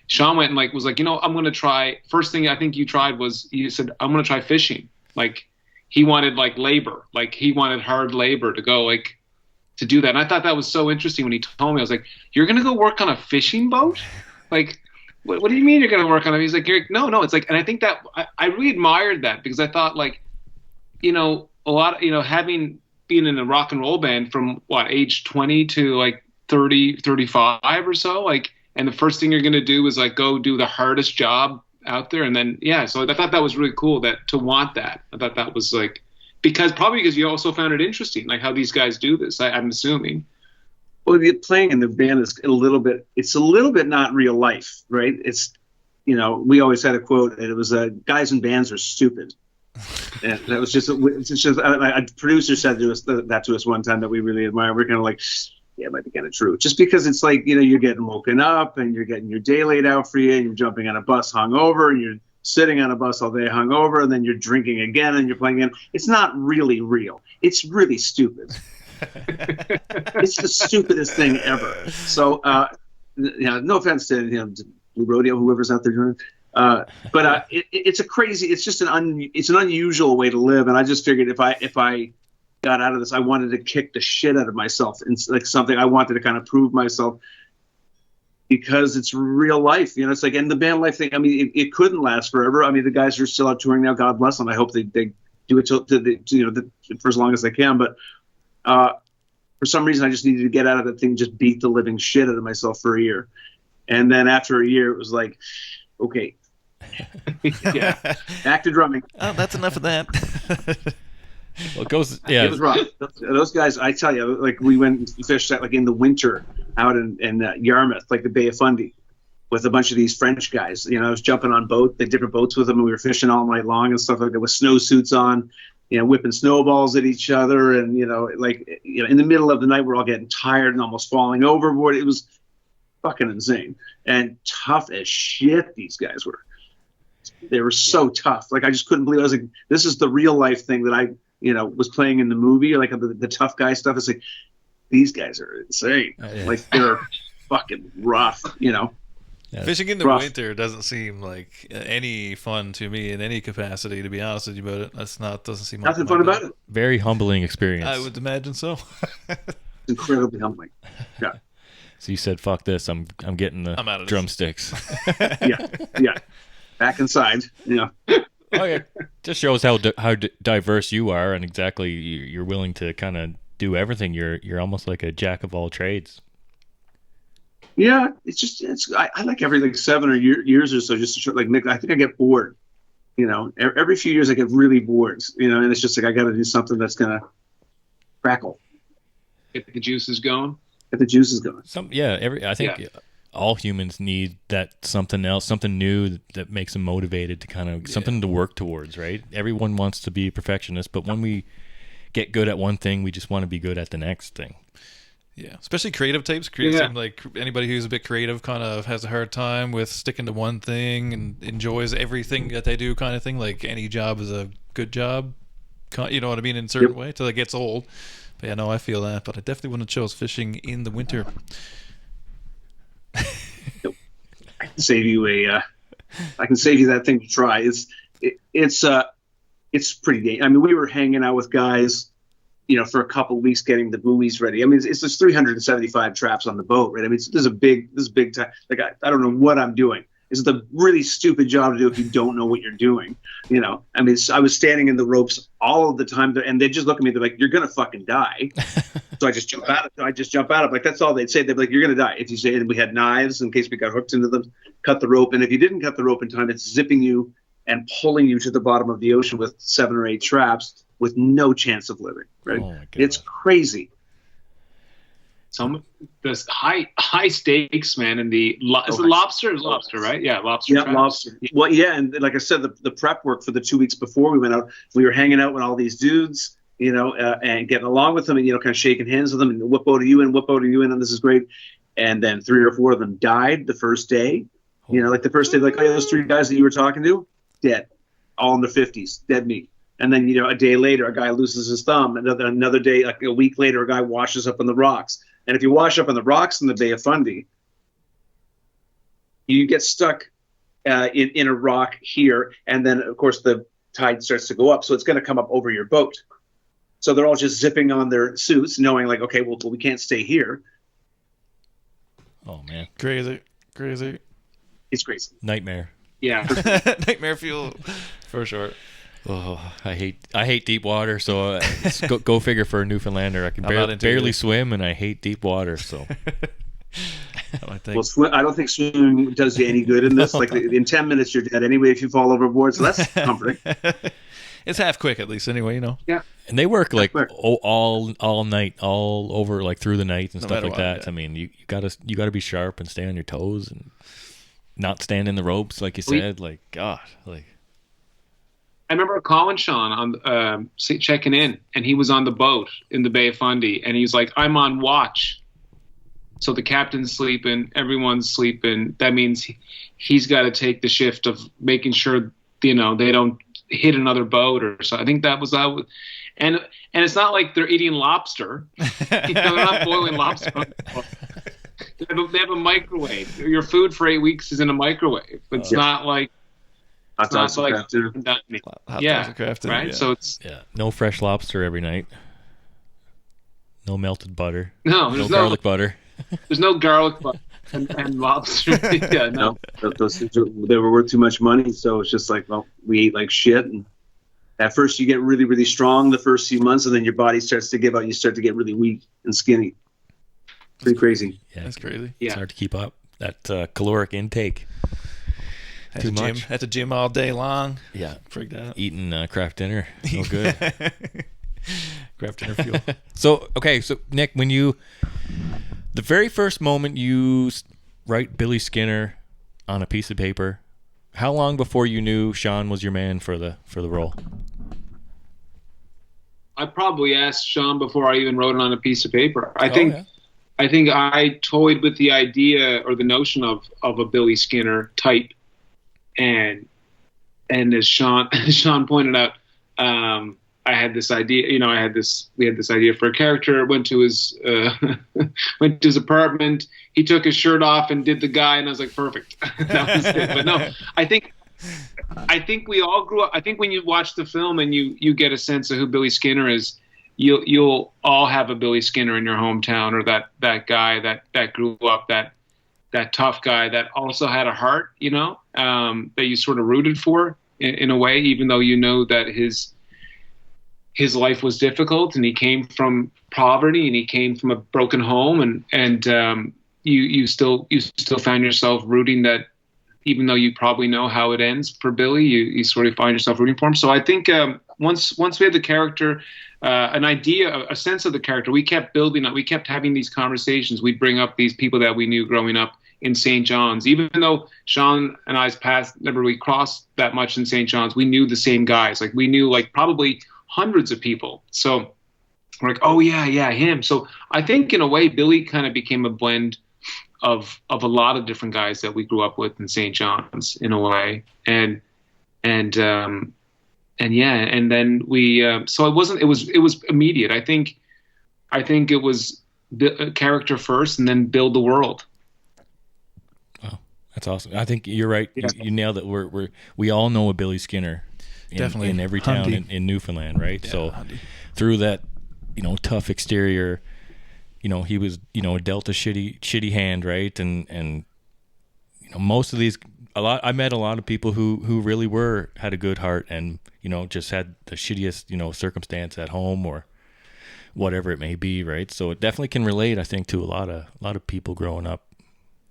Sean went and was I'm going to try. First thing I think you tried was, you said, I'm going to try fishing. He wanted labor, he wanted hard labor to go to do that. And I thought that was so interesting when he told me. I was like, you're going to go work on a fishing boat? What do you mean you're going to work on it? He's like, no, it's and I think that I really admired that, because I thought a lot, having been in a rock and roll band from age 20 to 30, 35 or so, and the first thing you're going to do is go do the hardest job out there. And then, so I thought that was really cool, that to want that. I thought that was because you also found it interesting, how these guys do this, I'm assuming. Well, playing in the band is a little bit not real life, right? It's, we always had a quote, and it was, guys in bands are stupid. And that was just a producer said that to us one time that we really admire. We're kind of yeah, it might be kind of true. Just because it's you're getting woken up and you're getting your day laid out for you, and you're jumping on a bus hungover, and you're sitting on a bus all day hungover, and then you're drinking again and you're playing again. It's not really real. It's really stupid. It's the stupidest thing ever. So, no offense to Blue Rodeo, whoever's out there doing it. But it's a crazy. It's just it's an unusual way to live, and I just figured if I got out of this, I wanted to kick the shit out of myself, and something I wanted to kind of prove myself, because it's real life. It's and the band life thing. I mean, it couldn't last forever. I mean, the guys are still out touring now. God bless them. I hope they do it for as long as I can. But for some reason, I just needed to get out of that thing, just beat the living shit out of myself for a year. And then after a year, it was like, okay, yeah, back to drumming. Oh, that's enough of that. Well, it goes. Yeah, it was rough. Those guys, I tell you, like we went and fished like in the winter out in Yarmouth, like the Bay of Fundy, with a bunch of these French guys. I was jumping on the different boats with them, and we were fishing all night long and stuff like that with snowsuits on, whipping snowballs at each other, and in the middle of the night we're all getting tired and almost falling overboard. It was fucking insane and tough as shit. These guys were. They were so tough. Like I just couldn't believe it. I was like, this is the real life thing that I was playing in the movie, like the tough guy stuff. It's like, these guys are insane. Yeah. Like they're fucking rough, Yeah. Fishing in the rough. winter doesn't seem like any fun to me in any capacity, to be honest with you about it. Doesn't seem Nothing like fun my about thing. it. Very humbling experience. I would imagine so. It's incredibly humbling. Yeah. So you said, "Fuck this! I'm getting the I'm out of this. drumsticks." Yeah. Back inside. Okay, just shows how diverse you are, and exactly you're willing to kind of do everything. You're almost like a jack of all trades. Yeah, I like every like 7 or years or so, just to, like Nick. I think I get bored. Every few years I get really bored. And it's just like I got to do something that's gonna crackle, Get the juices going. get the juices going. I think all humans need that something else, something new that makes them motivated to kind of something to work towards. Right? Everyone wants to be a perfectionist, but when we get good at one thing, we just want to be good at the next thing. Yeah, especially creative types. Like anybody who's a bit creative kind of has a hard time with sticking to one thing and enjoys everything that they do, kind of thing. Like any job is a good job, you know what I mean, in a certain way, till it gets old. But yeah, no, I feel that. But I definitely wouldn't have chose fishing in the winter. I can save you that thing to try. It's pretty dangerous. I mean, we were hanging out with guys, for a couple of weeks getting the buoys ready. I mean, it's just 375 traps on the boat, right? I mean, this is big time. Like, I don't know what I'm doing. It's a really stupid job to do if you don't know what you're doing. I mean, I was standing in the ropes all of the time, and they just look at me. They're like, "You're gonna fucking die." So I just jump out. Like that's all they'd say. They'd be like, "You're gonna die." If you say, and we had knives in case we got hooked into them. Cut the rope, and if you didn't cut the rope in time, it's zipping you and pulling you to the bottom of the ocean with 7 or 8 traps with no chance of living. Right? Oh my God. It's crazy. Some this high stakes, man, and the lobster, right? Yeah, lobster. Yeah, traps. lobster. Well, yeah, and like I said, the prep work for the 2 weeks before we went out, we were hanging out with all these dudes, and getting along with them, and kind of shaking hands with them, and what boat are you in? What boat are you in? And this is great. And then 3 or 4 of them died the first day. Like the first day, like, oh, those 3 guys that you were talking to, dead, all in their 50s, dead meat. And then a day later, a guy loses his thumb. Another day, like a week later, a guy washes up on the rocks. And if you wash up on the rocks in the Bay of Fundy, you get stuck in a rock here, and then of course the tide starts to go up, so it's going to come up over your boat. So they're all just zipping on their suits, knowing like, okay, well we can't stay here. Oh man, Crazy. It's crazy. nightmare. Yeah. Nightmare fuel, for sure. Oh, I hate deep water. So go figure for a Newfoundlander. I can I'm not into barely it. swim, and I hate deep water. So I think. Well, I don't think swimming does you any good in this. Like in 10 minutes, you're dead anyway if you fall overboard. So that's comforting. It's half quick, at least, anyway. Yeah. and they work like Work. all night, all over, like through the night and No stuff matter like what, that. yeah. I mean, you gotta be sharp and stay on your toes and not stand in the ropes, like you said. Like God, like. I remember calling Sean on checking in, and he was on the boat in the Bay of Fundy, and he's like, "I'm on watch." So the captain's sleeping, everyone's sleeping. That means he's got to take the shift of making sure they don't hit another boat or so. I think that was that. And it's not like they're eating lobster. They're not boiling lobster. They have a microwave. Your food for 8 weeks is in a microwave. It's not like. Hot It's not dogs and like craft dinner. Hot yeah, dogs are crafted, right. yeah. So it's No fresh lobster every night. No melted butter. no, No garlic butter. There's no garlic butter and lobster. Yeah, no. No, those things they were worth too much money, so it's just like, well, we ate like shit, and At first, you get really, really strong the first few months, and then your body starts to give out. You start to get really weak and skinny. Pretty crazy. Yeah, That's crazy. It's hard to keep up that caloric intake. At Too the gym, much. at the gym all day long. Yeah, Freaked out. eating craft dinner, no good. Craft dinner fuel. So Nick, when the very first moment you write Billy Skinner on a piece of paper, how long before you knew Sean was your man for the role? I probably asked Sean before I even wrote it on a piece of paper. I think I toyed with the idea or the notion of a Billy Skinner type, and as Sean pointed out, I had this idea. We had this idea for a character. Went to his apartment. He took his shirt off and did the guy, and I was like, perfect. That was it. But no, I think we all grew up. I think when you watch the film and you get a sense of who Billy Skinner is, you'll all have a Billy Skinner in your hometown, or that guy that grew up, that tough guy that also had a heart, that you sort of rooted for in a way, even though you know that his life was difficult and he came from poverty and he came from a broken home, and you still found yourself rooting that. Even though you probably know how it ends for Billy, you sort of find yourself rooting for him. So I think once we had the character, an idea, a sense of the character, we kept building up. We kept having these conversations. We'd bring up these people that we knew growing up in St. John's. Even though Sean and I's paths never really crossed that much in St. John's, we knew the same guys. Like we knew probably hundreds of people. So we're like, oh yeah, him. So I think in a way, Billy kind of became a blend of a lot of different guys that we grew up with in St. John's in a way, and then we so it was immediate. I think it was the character first, and then build the world. Wow, that's awesome. I think you're right. Yeah. You nailed it. We all know a Billy Skinner, definitely in every town in Newfoundland, right? Yeah, so through that, tough exterior. He was, dealt a shitty hand, right? And most of these, I met a lot of people who really had a good heart and, just had the shittiest, circumstance at home or whatever it may be, right? So it definitely can relate, I think, to a lot of people growing up.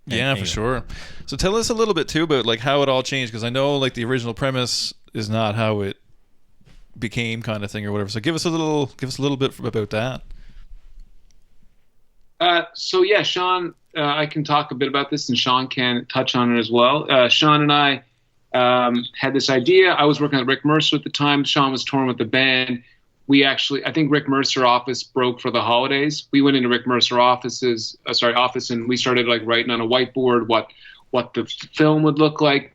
Yeah, for sure. So tell us a little bit too about how it all changed, because I know the original premise is not how it became, kind of thing or whatever. So give us a little bit about that. So yeah, Sean, I can talk a bit about this, and Sean can touch on it as well. Sean and I had this idea. I was working at Rick Mercer at the time. Sean was touring with the band. I think Rick Mercer office broke for the holidays. We went into Rick Mercer office, and we started writing on a whiteboard what the film would look like,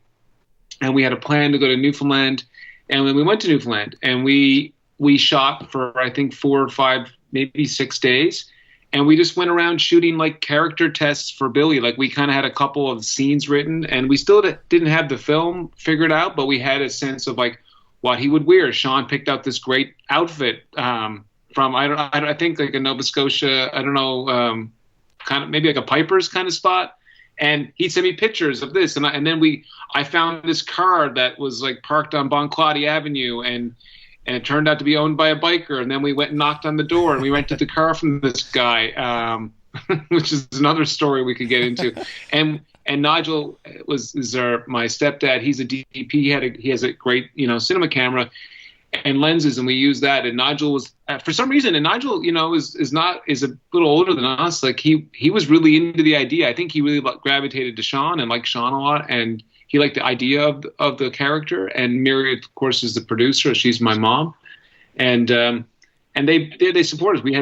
and we had a plan to go to Newfoundland. And when we went to Newfoundland, and we shot for I think 4 or 5, maybe 6 days. And we just went around shooting character tests for Billy. We kind of had a couple of scenes written, and we still didn't have the film figured out, but we had a sense of what he would wear. Sean picked out this great outfit from I think a Nova Scotia, I don't know, kind of maybe a Piper's kind of spot. And he sent me pictures of this, and then I found this car that was parked on Bon Claude Avenue, and it turned out to be owned by a biker. And then we went and knocked on the door, and we rented the car from this guy, which is another story we could get into. And Nigel my stepdad. He's a DP. He has a great cinema camera and lenses, and we used that. And Nigel was for some reason, and Nigel is a little older than us. He was really into the idea. I think he really gravitated to Sean and liked Sean a lot, and he liked the idea of the character. And Mary, of course, is the producer. She's my mom, and they supported us. We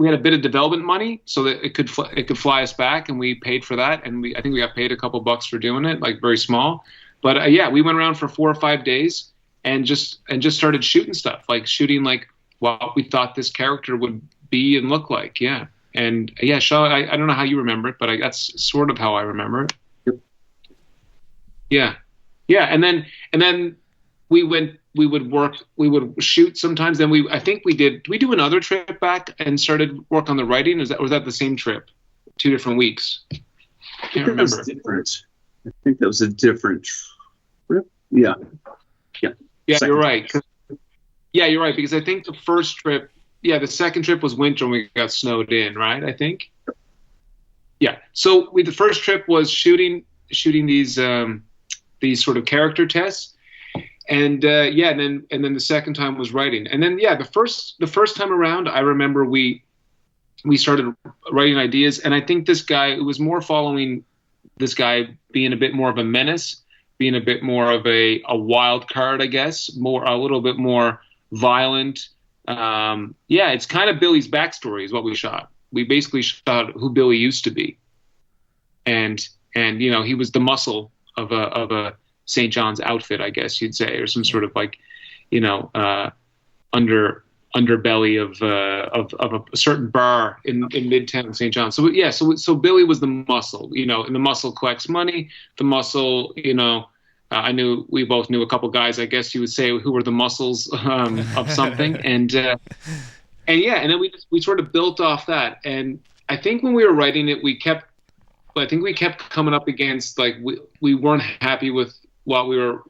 had a bit of development money so that it could fly us back, and we paid for that. And I think we got paid a couple bucks for doing it, very small. But we went around for 4 or 5 days and just started shooting stuff, shooting what we thought this character would be and look like. Yeah, and Sean, I don't know how you remember it, but that's sort of how I remember it. Yeah. And then we would shoot sometimes. Then did we do another trip back and started work on the writing? Was that the same trip? 2 different weeks? I can't remember. I think that was a different trip. Yeah. Yeah, you're right. Yeah, you're right, because I think the first trip, the second trip was winter and we got snowed in, right? I think. Yeah. So the first trip was shooting these sort of character tests, and and then the second time was writing, and then the first time around, I remember we started writing ideas, and I think this guy, it was more following this guy being a bit more of a menace, being a bit more of a wild card, I guess, a little bit more violent. It's kind of Billy's backstory is what we shot. We basically shot who Billy used to be, and he was the muscle of a St. John's outfit, I guess you'd say, or some sort of like, underbelly of a certain bar in Midtown St. John's. So Billy was the muscle, and the muscle collects money. The muscle, we both knew a couple guys, I guess you would say, who were the muscles of something, and then we sort of built off that. And I think when we were writing it, we kept coming up against, like, we weren't happy with what we were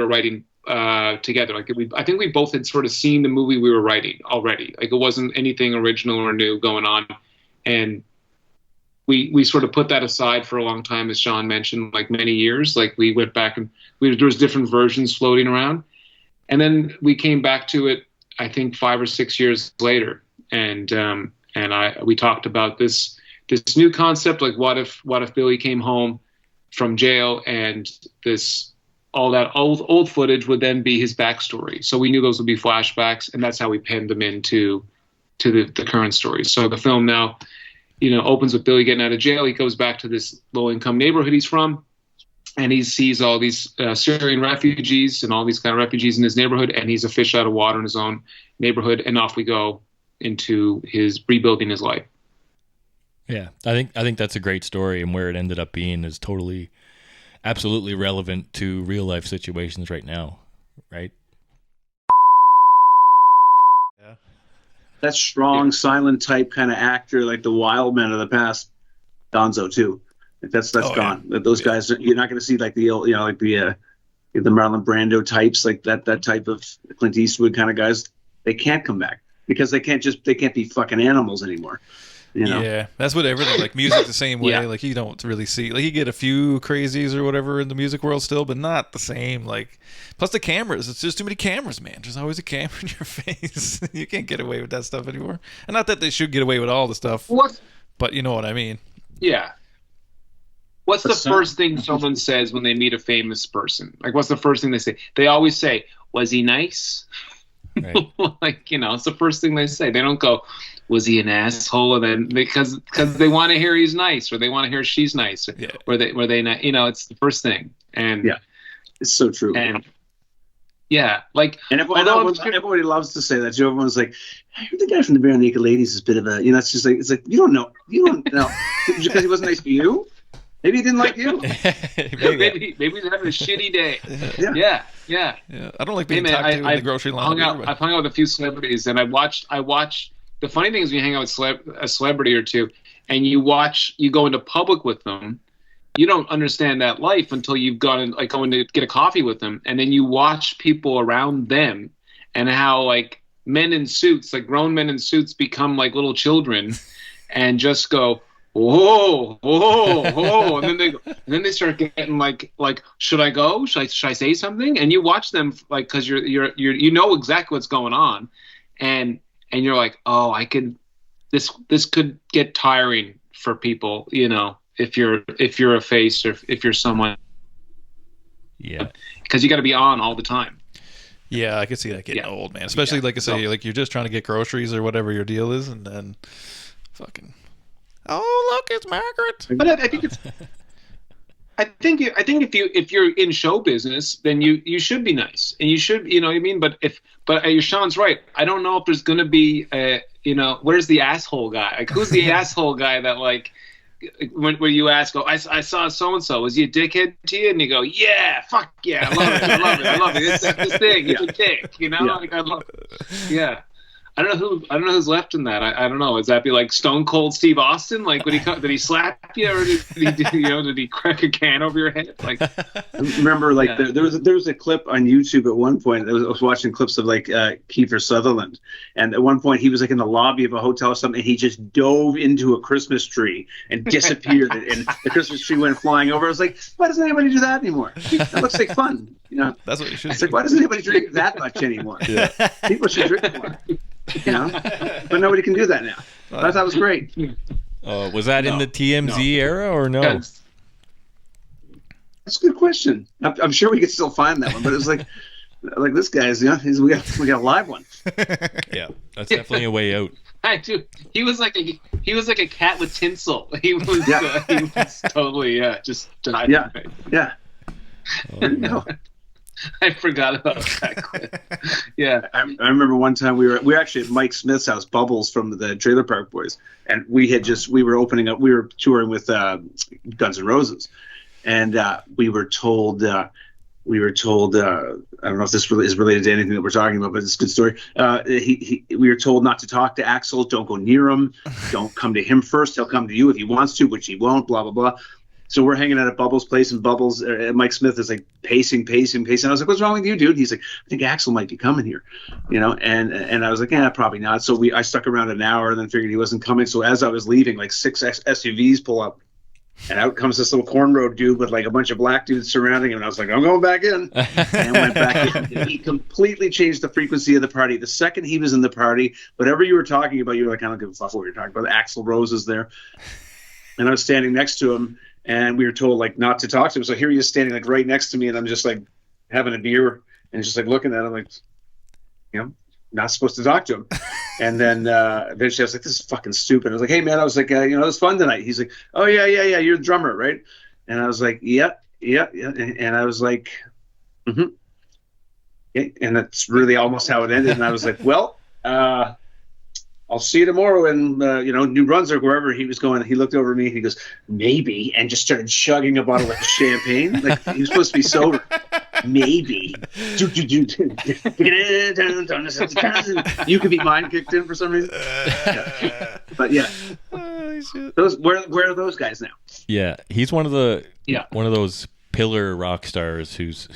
writing together. Like, I think we both had sort of seen the movie we were writing already. Like, it wasn't anything original or new going on, and we sort of put that aside for a long time, as Sean mentioned, like many years. Like, we went back and there was different versions floating around, and then we came back to it, I think 5 or 6 years later, and we talked about this new concept, like what if Billy came home from jail, and all that old footage would then be his backstory. So we knew those would be flashbacks, and that's how we penned them into the current story. So the film now, opens with Billy getting out of jail. He goes back to this low-income neighborhood he's from, and he sees all these Syrian refugees and all these kind of refugees in his neighborhood, and he's a fish out of water in his own neighborhood, and off we go into his rebuilding his life. Yeah, I think that's a great story, and where it ended up being is absolutely relevant to real life situations right now, right? Yeah. That strong, silent type kind of actor, like the wild men of the past, Gonzo too. Like that's gone. Yeah. Those guys, you're not going to see like the old, like the Marlon Brando types, like that type of Clint Eastwood kind of guys. They can't come back because they can't be fucking animals anymore. Yeah, that's what everything, like music the same way. Like, you don't really see, like, you get a few crazies or whatever in the music world still, but not the same. Like, plus the cameras, it's just too many cameras, man. There's always a camera in your face. You can't get away with that stuff anymore. And not that they should get away with all the stuff, but you know what I mean. Yeah. What's the first thing someone says when they meet a famous person? Like, what's the first thing they say? They always say, "Was he nice?" Right. Like, it's the first thing they say. They don't go, "Was he an asshole?" And then because they want to hear he's nice, or they want to hear she's nice, or they not, it's the first thing. And it's so true. And everybody loves to say that. Everyone's like, "I heard the guy from the Bare Naked Ladies is a bit of a," it's just like, it's like you don't know because he wasn't nice to you. Maybe he didn't like you. maybe he's having a shitty day. Yeah. I don't like being talked to in the grocery line. I've hung out with a few celebrities, and I watched. The funny thing is, when you hang out with a celebrity or two, and you go into public with them, you don't understand that life until you've gone going to get a coffee with them, and then you watch people around them, and how like men in suits, like grown men in suits, become like little children, and just go, whoa, and then they start getting like, should I go? Should I say something? And you watch them like, because you know exactly what's going on, and you're like, oh, this could get tiring for people, if you're a face, or if you're someone, because you got to be on all the time. Yeah, I can see that getting old, man. Especially like I say, like you're just trying to get groceries or whatever your deal is, and then fucking. Oh, look, it's Margaret. But I think it's. I think if you're in show business, then you should be nice, and you should, what I mean. But Sean's right. I don't know if there's gonna be where's the asshole guy? Like, who's the asshole guy that like when you ask, I saw so and so, was he a dickhead to you? And you go, yeah, fuck yeah, I love it. It's this thing. It's a dick. Like, I love it. Yeah. I don't know who's left in that. I don't know. Is that be like Stone Cold Steve Austin? Like, did he slap you, or did he crack a can over your head? Like, remember, like there was a clip on YouTube at one point. I was watching clips of like Kiefer Sutherland, and at one point he was like in the lobby of a hotel or something, and he just dove into a Christmas tree and disappeared, and the Christmas tree went flying over. I was like, why doesn't anybody do that anymore? That looks like fun. You know, That's what you should. it's like, why doesn't anybody drink that much anymore? Yeah. People should drink more. You know, but nobody can do that now. I thought it was great. Was that in the TMZ era or no? That's a good question. I'm sure we could still find that one, but it was like this guy's, we got a live one. Yeah, that's definitely a way out. I do. He was like a cat with tinsel. He was totally just died. Yeah. Oh, no. I forgot about that clip. Yeah, I remember one time we were actually at Mike Smith's house, Bubbles from the Trailer Park Boys, and we were touring with Guns N' Roses, and we were told I don't know if this is related to anything that we're talking about, but it's a good story. We were told not to talk to Axl, don't go near him, don't come to him first. He'll come to you if he wants to, which he won't. Blah blah blah. So we're hanging out at Bubbles' place, and Mike Smith is like pacing. I was like, "What's wrong with you, dude?" He's like, "I think Axl might be coming here," And I was like, "Yeah, probably not." So I stuck around an hour, and then figured he wasn't coming. So as I was leaving, like 6 SUVs pull up, and out comes this little cornrow dude with like a bunch of black dudes surrounding him. And I was like, "I'm going back in," and went back in. And he completely changed the frequency of the party. The second he was in the party, whatever you were talking about, you were like, "I don't give a fuck what you're talking about." Axl Rose is there, and I was standing next to him. And we were told like not to talk to him. So here he is standing like right next to me, and I'm just like having a beer and just like looking at him like, not supposed to talk to him. And then eventually I was like, this is fucking stupid. I was like, hey man, I was like, it was fun tonight. He's like, oh yeah, you're the drummer, right? And I was like, yeah. And I was like, mm-hmm. Yeah. And that's really almost how it ended. And I was like, well, I'll see you tomorrow in New Brunswick, wherever he was going. He looked over at me and he goes, maybe, and just started chugging a bottle of champagne. Like he was supposed to be sober. Maybe. You could be mind kicked in for some reason. Yeah. But yeah. Where are those guys now? Yeah, he's one of those pillar rock stars who's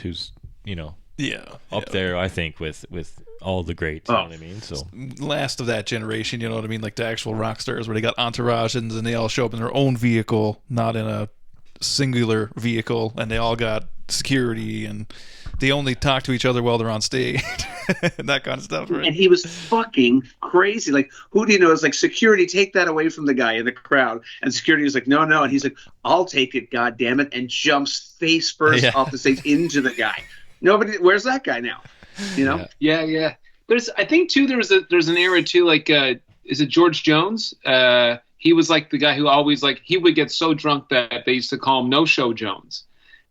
up there, I think, with all the greats, you know what I mean? So last of that generation, you know what I mean? Like the actual rock stars where they got entourages and they all show up in their own vehicle, not in a singular vehicle, and they all got security and they only talk to each other while they're on stage and that kind of stuff, right? And he was fucking crazy. Like, who do you know? It's like, security, take that away from the guy in the crowd. And security was like, no. And he's like, I'll take it, God damn it, and jumps face first off the stage into the guy. Nobody, where's that guy now? Yeah. I think too there's an era too, like is it George Jones? He was like the guy who always like he would get so drunk that they used to call him No Show Jones.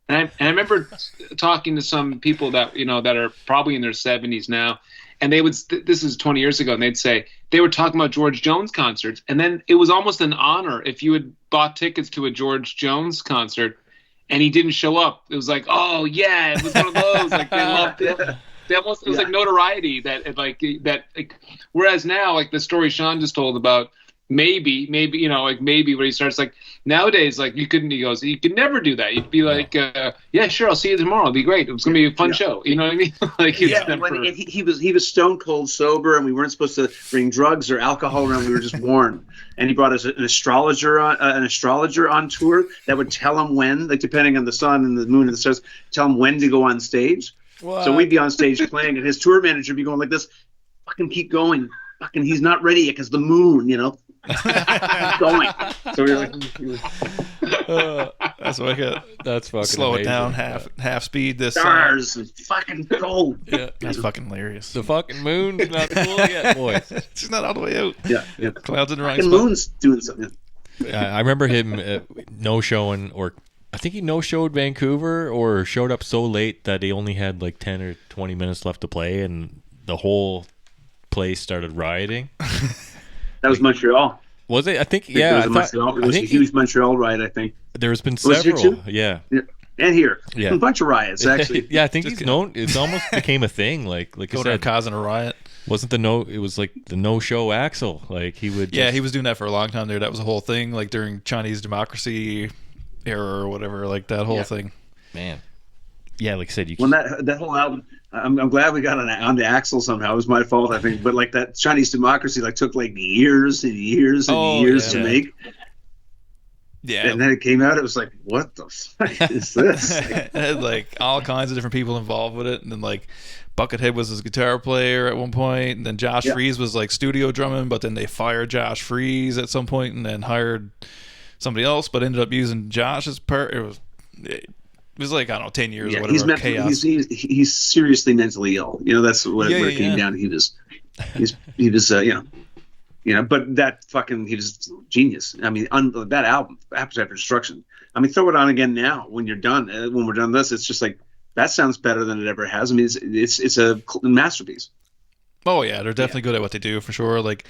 And I remember talking to some people that that are probably in their 70s now, and they would this is 20 years ago, and they'd say they were talking about George Jones concerts, and then it was almost an honor if you had bought tickets to a George Jones concert and he didn't show up. It was like, oh yeah, it was one of those like they loved it. It was like notoriety that whereas now, like the story Sean just told about maybe where he starts like nowadays, like you could never do that. You'd be like, yeah, sure, I'll see you tomorrow. It'll be great. It's gonna be a fun show. You know what I mean? Like he was stone cold sober, and we weren't supposed to bring drugs or alcohol around. We were just warned. And he brought us an astrologer on tour that would tell him when, like depending on the sun and the moon and the stars, tell him when to go on stage. What? So we'd be on stage playing, and his tour manager would be going like this, fucking keep going. Fucking he's not ready yet because the moon, keep going. So we were like, that's wicked. That's fucking slow amazing. It down half speed. This stars and fucking go. Yeah, that's fucking hilarious. The fucking moon's not cool yet, boys. She's not all the way out. Yeah. Clouds in the right spot. The moon's doing something. I remember him no-showing, or I think he no-showed Vancouver, or showed up so late that he only had like 10 or 20 minutes left to play, and the whole place started rioting. That was Montreal. Was it? I think It was a huge Montreal riot, I think. There's been several. Yeah. and here. Yeah. A bunch of riots, actually. Yeah, I think he's known. It's almost became a thing. Like I Going around said, causing a riot. wasn't the no? It was like the no-show Axel. Like he would. Yeah, he was doing that for a long time there. That was a whole thing, like during Chinese democracy era or whatever, like that whole thing. Man. Yeah, like I said, you. Well, that whole album, I'm glad we got on the Axel somehow. It was my fault, I think. But like that Chinese democracy, like took like years and years and years to make. Yeah. And then it came out. It was like, what the fuck is this? It had like all kinds of different people involved with it, and then like Buckethead was his guitar player at one point, and then Josh Freese was like studio drumming, but then they fired Josh Freese at some point, and then hired somebody else, but ended up using Josh's part. It was like, I don't know, 10 years or whatever. Chaos. He's seriously mentally ill. That's what it came down to. He was but that fucking, he was genius. I mean, that album, Appetite for Destruction. I mean, throw it on again now when you're done. When we're done this, it's just like, that sounds better than it ever has. I mean, it's a masterpiece. Oh yeah, they're definitely good at what they do for sure. Like,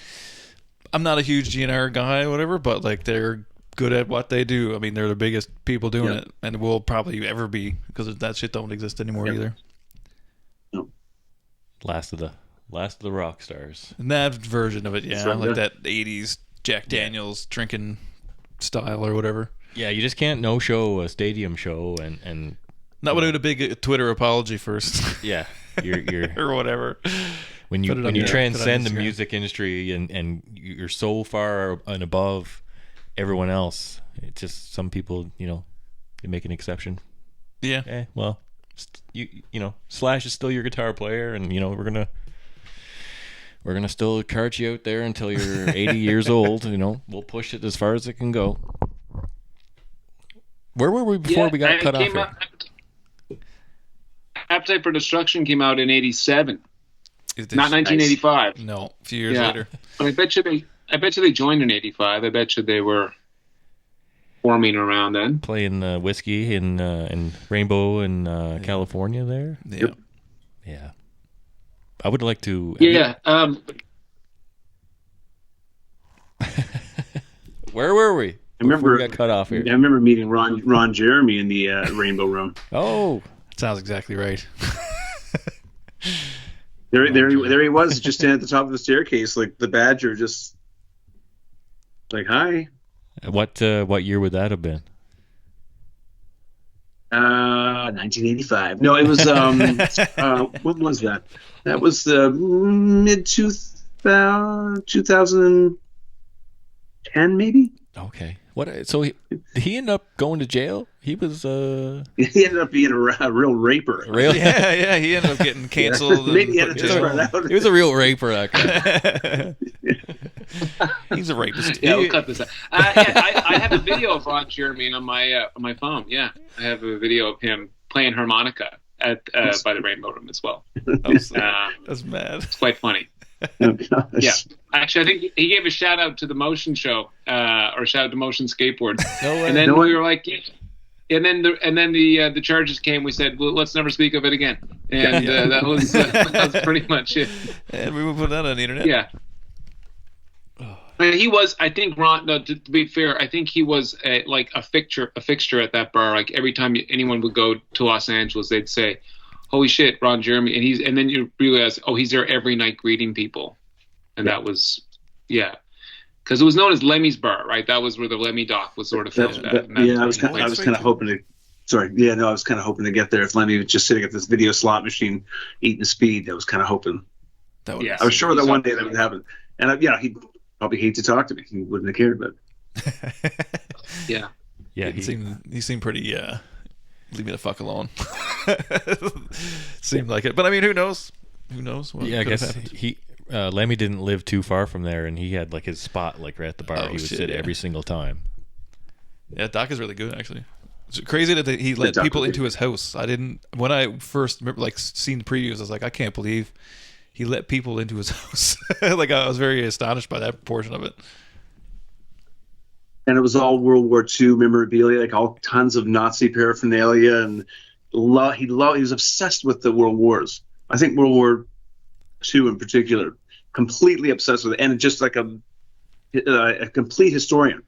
I'm not a huge GNR guy or whatever, but like they're good at what they do. I mean, they're the biggest people doing it, and will probably ever be, because that shit don't exist anymore either. No. Last of the rock stars. And that version of it, like that 80s Jack Daniels drinking style or whatever. Yeah, you just can't no-show a stadium show and not without a big Twitter apology first. Yeah, you're or whatever. When you transcend the music industry and you're so far and above everyone else, it's just some people, you make an exception. Yeah. Well, Slash is still your guitar player, and we're gonna still cart you out there until you're 80 years old. We'll push it as far as it can go. Where were we before we got cut off here? Appetite for Destruction came out in 87. Not 1985. No, a few years later. But I bet you they joined in 85. I bet you they were forming around then. Playing whiskey in Rainbow in California there. Yep. Yeah. I would like to. Yeah. Where were we? I remember we got cut off here. I remember meeting Ron Jeremy in the Rainbow Room. Oh, sounds exactly right. There he was, just standing at the top of the staircase, like the Badger, just like, hi. What year would that have been? 1985. No, it was what was that? That was the mid 2010 maybe. Okay. What? So did he end up going to jail? He was. He ended up being a real raper. Really? Yeah. He ended up getting canceled. Maybe he had to start out. He was a real raper. That guy. He's a rapist. Yeah, we'll cut this out. I have a video of Ron Jeremy on my phone. Yeah, I have a video of him playing harmonica at by the Rainbow Room as well. That's mad. It's quite funny. Oh, yeah, actually, I think he gave a shout out to the Motion Show, or shout out to Motion Skateboard. And then we were like, and then the charges came. We said, well, let's never speak of it again. And that was pretty much it. And we would put that on the internet. Yeah. And he was, I think, Ron. No, to be fair, I think he was like a fixture at that bar. Like every time anyone would go to Los Angeles, they'd say, "Holy shit, Ron Jeremy!" And then you realize, oh, he's there every night greeting people, and that was, because it was known as Lemmy's Bar, right? That was where the Lemmy doc was sort of filmed at. I was kind of hoping to. Sorry, I was kind of hoping to get there. If Lemmy was just sitting at this video slot machine eating speed, I was kind of hoping. That would. I was sure that one day that would happen, and he'd probably hate to talk to me. He wouldn't have cared, but yeah. He seemed pretty. Leave me the fuck alone. Seemed like it, but I mean, who knows? Who knows? I guess Lemmy didn't live too far from there, and he had like his spot, like right at the bar. He would sit every single time. Yeah, Doc is really good, actually. It's crazy that he let people into his house. When I first seen the previews, I was like, I can't believe he let people into his house. Like, I was very astonished by that portion of it. And it was all World War II memorabilia, like all tons of Nazi paraphernalia, and he was obsessed with the World Wars. I think World War II in particular, completely obsessed with it, and just like a complete historian.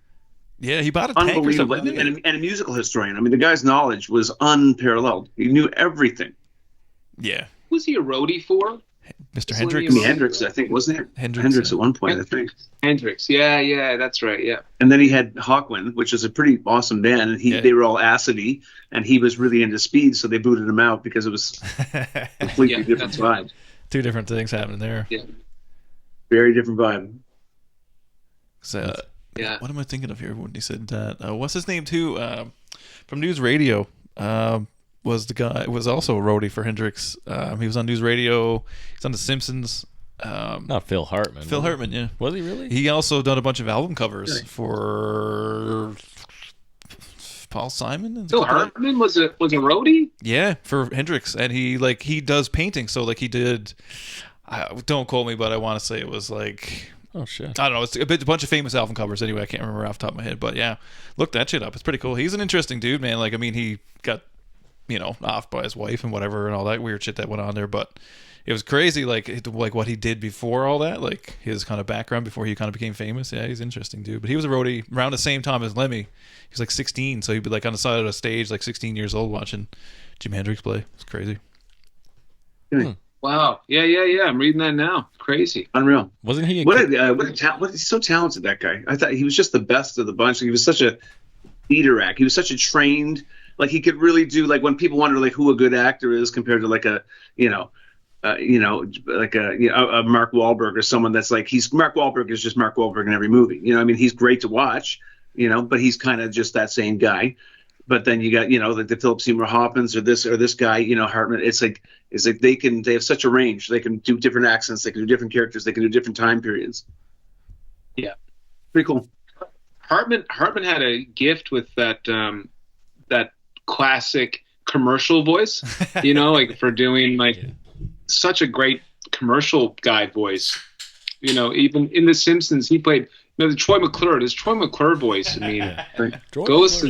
Yeah, he bought a tank or unbelievable, something, didn't he? and a musical historian. I mean, the guy's knowledge was unparalleled. He knew everything. Yeah. Was he a roadie for? Mr. Was Hendricks. I mean, Hendricks, I think, wasn't it? Hendricks at one point, I think. Hendricks, yeah, that's right, yeah. And then he had Hawkwind, which is a pretty awesome band, and they were all acidy, and he was really into speed, so they booted him out because it was completely different vibe. Right. Two different things happening there. Yeah. Very different vibe. So, what am I thinking of here when he said that? What's his name too? From News Radio. Was the guy was also a roadie for Hendrix. He was on News Radio. He's on The Simpsons. Not Phil Hartman. Phil Hartman, yeah. Was he really? He also done a bunch of album covers for Paul Simon. Phil Hartman was a roadie? Yeah, for Hendrix, and he does painting. So like he did. Don't quote me, but I want to say it was like. Oh shit! I don't know. It's a bunch of famous album covers. Anyway, I can't remember off the top of my head, but yeah, look that shit up. It's pretty cool. He's an interesting dude, man. Like I mean, he got off by his wife and whatever and all that weird shit that went on there, but it was crazy. Like what he did before all that, like his kind of background before he kind of became famous. Yeah, he's an interesting dude. But he was a roadie around the same time as Lemmy. He was like 16, so he'd be like on the side of the stage, like 16 years old, watching Jimi Hendrix play. It's crazy. Wow. Yeah. I'm reading that now. Crazy. Unreal. Wasn't he? He's so talented, that guy. I thought he was just the best of the bunch. He was such a theater act. He was such a trained, like he could really do, like when people wonder like who a good actor is compared to like a, like a Mark Wahlberg or someone that's like, Mark Wahlberg is just Mark Wahlberg in every movie. I mean, he's great to watch, but he's kind of just that same guy. But then you got, like the Philip Seymour Hoffmans or this guy, Hartman. It's like they have such a range. They can do different accents. They can do different characters. They can do different time periods. Yeah. Pretty cool. Hartman had a gift with that classic commercial voice, like for doing like such a great commercial guy voice. Even in The Simpsons, he played. The Troy McClure, this Troy McClure voice. I mean, go watch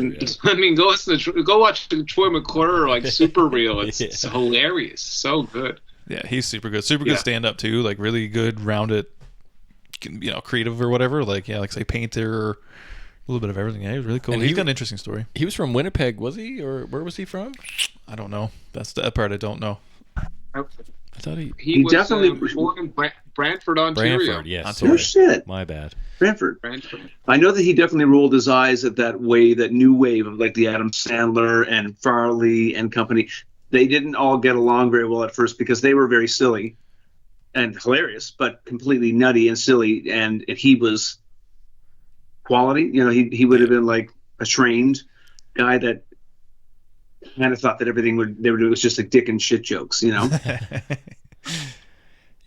the Troy McClure like Super Reel. It's hilarious, so good. Yeah, he's super good, good stand up too. Like really good, rounded, creative or whatever. Like say painter, or a little bit of everything. Yeah, he was really cool. And he's got an interesting story. He was from Winnipeg, was he, or where was he from? I don't know. That's the part I don't know. I thought he was definitely born in Brantford, Ontario. Brantford, yes. Oh shit! My bad. Brantford. I know that he definitely rolled his eyes at that new wave of like the Adam Sandler and Farley and company. They didn't all get along very well at first because they were very silly and hilarious, but completely nutty and silly. And he was quality. He would have been like a trained guy that kind of thought that everything they were doing was just like dick and shit jokes,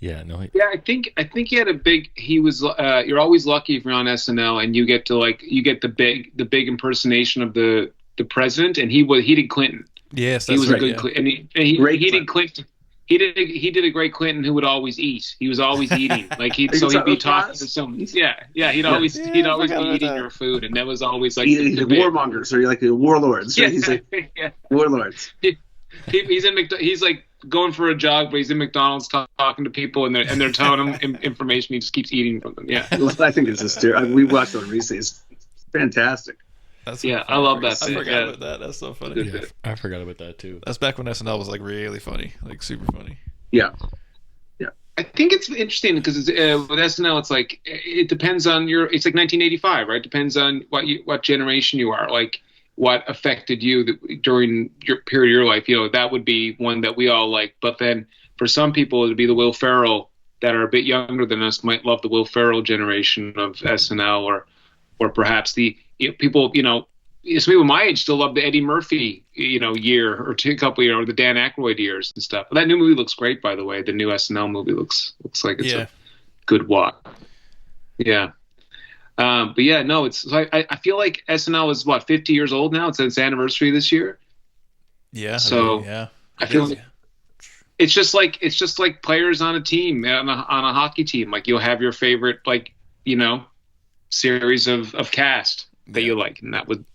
Yeah, no. I think he had a big. He was. You're always lucky if you're on SNL and you get the big impersonation of the president, and he did Clinton. Yes, he was right, a good, and he did Clinton. He did a great Clinton who would always eat. He was always eating. Like he'd be talking to someone. Yeah. He'd always be eating your food, and that was always like the warmongers or like the warlords. Right? He's like warlords. He's like going for a jog, but he's in McDonald's talking to people, and they're telling him information. He just keeps eating from them. Yeah, I think it's just we watched it on recently. It's fantastic. I love that. I forgot about that. That's so funny. Yeah, I forgot about that too. That's back when SNL was like really funny, like super funny. Yeah. I think it's interesting because with SNL, it's like it depends on it's like 1985, right? Depends on what generation you are, like what affected you during your period of your life. That would be one that we all like. But then for some people, it would be the Will Ferrell that are a bit younger than us might love the Will Ferrell generation of SNL, or perhaps the people, some people my age still love the Eddie Murphy, year or couple years, or the Dan Aykroyd years and stuff. But that new movie looks great, by the way. The new SNL movie looks like it's a good watch. Yeah. But yeah, no, it's. I feel like SNL is 50 years old now. It's its anniversary this year. Yeah. So I feel like it's just like players on a team, on a hockey team. Like you'll have your favorite, series of cast that you like, and that would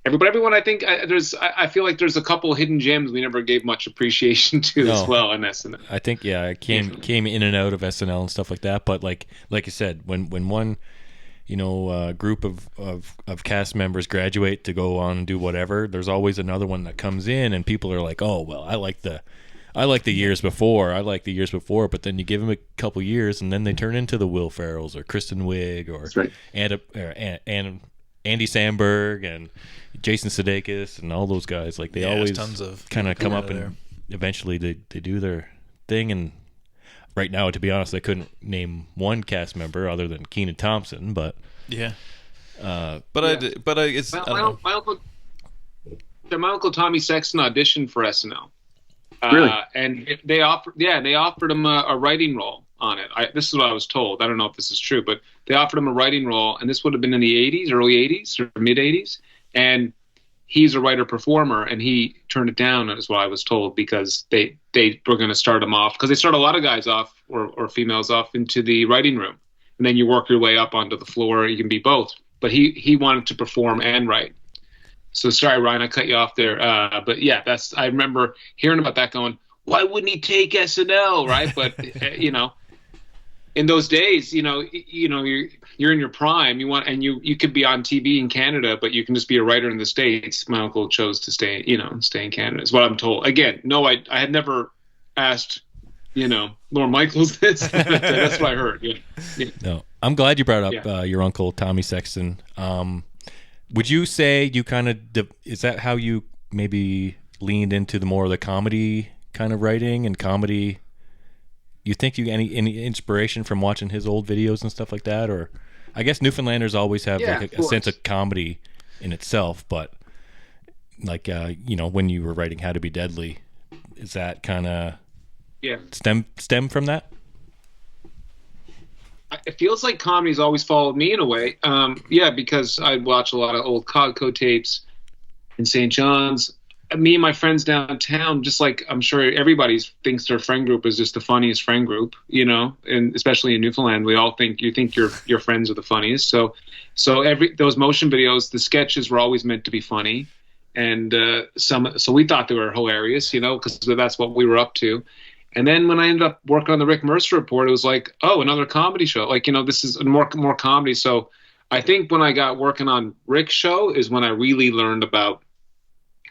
everyone. I think I feel like there's a couple hidden gems we never gave much appreciation to as well in SNL. I think I came in and out of SNL and stuff like that, but like you said, when one group of cast members graduate to go on and do whatever, there's always another one that comes in, and people are like, oh well, I like the years before, but then you give them a couple years, and then they turn into the Will Ferrells or Kristen Wiig or Andy Samberg and Jason Sudeikis and all those guys. Like they always tons of kind of come up there. and eventually they do their thing. And right now, to be honest, I couldn't name one cast member other than Kenan Thompson, but yeah. My uncle Tommy Sexton auditioned for SNL. Really? And they offered him a writing role on it. This is what I was told. I don't know if this is true, but they offered him a writing role, and this would have been in the 80s, early 80s or mid 80s. And he's a writer performer, and he turned it down, is what I was told, because they were going to start him off, because they start a lot of guys off or females off into the writing room, and then you work your way up onto the floor. You can be both, but he wanted to perform and write. So sorry, Ryan, I cut you off there. But yeah, I remember hearing about that, going, why wouldn't he take SNL, right? But in those days, you're in your prime. You could be on TV in Canada, but you can just be a writer in the States. My uncle chose to stay in Canada, is what I'm told. Again, no, I had never asked, Lorne Michaels this. That's what I heard. Yeah. No, I'm glad you brought up your uncle Tommy Sexton. Would you say you kind of is that how you maybe leaned into the more of the comedy kind of writing and comedy? You think you any inspiration from watching his old videos and stuff like that? Or I guess Newfoundlanders always have a sense of comedy in itself, but like when you were writing How to Be Deadly, is that kind of stem from that? It feels like comedy's always followed me in a way. Because I watch a lot of old Codco tapes in St. John's. Me and my friends downtown, just like I'm sure everybody thinks their friend group is just the funniest friend group, and especially in Newfoundland, we all think your friends are the funniest. So those motion videos, the sketches were always meant to be funny, and so we thought they were hilarious, because that's what we were up to. And then when I ended up working on the Rick Mercer Report, it was like, oh, another comedy show. Like, this is more comedy. So I think when I got working on Rick's show is when I really learned about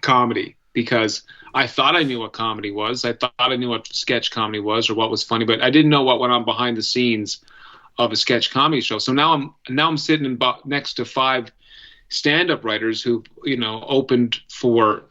comedy, because I thought I knew what comedy was. I thought I knew what sketch comedy was or what was funny, but I didn't know what went on behind the scenes of a sketch comedy show. So now I'm sitting next to 5 stand-up writers who, opened for,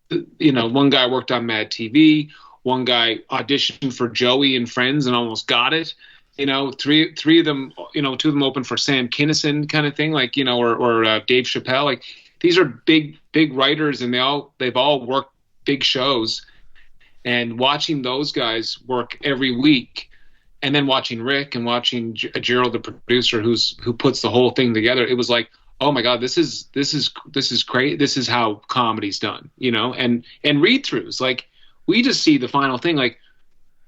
one guy worked on Mad TV. One guy auditioned for Joey and Friends and almost got it. Three of them, 2 of them opened for Sam Kinison kind of thing, like, or Dave Chappelle. Like, these are big writers, and they've all worked big shows. And watching those guys work every week, and then watching Rick and watching Gerald, the producer, who puts the whole thing together, it was like, oh my God, this is great. This is how comedy's done, and read-throughs, like. We just see the final thing, like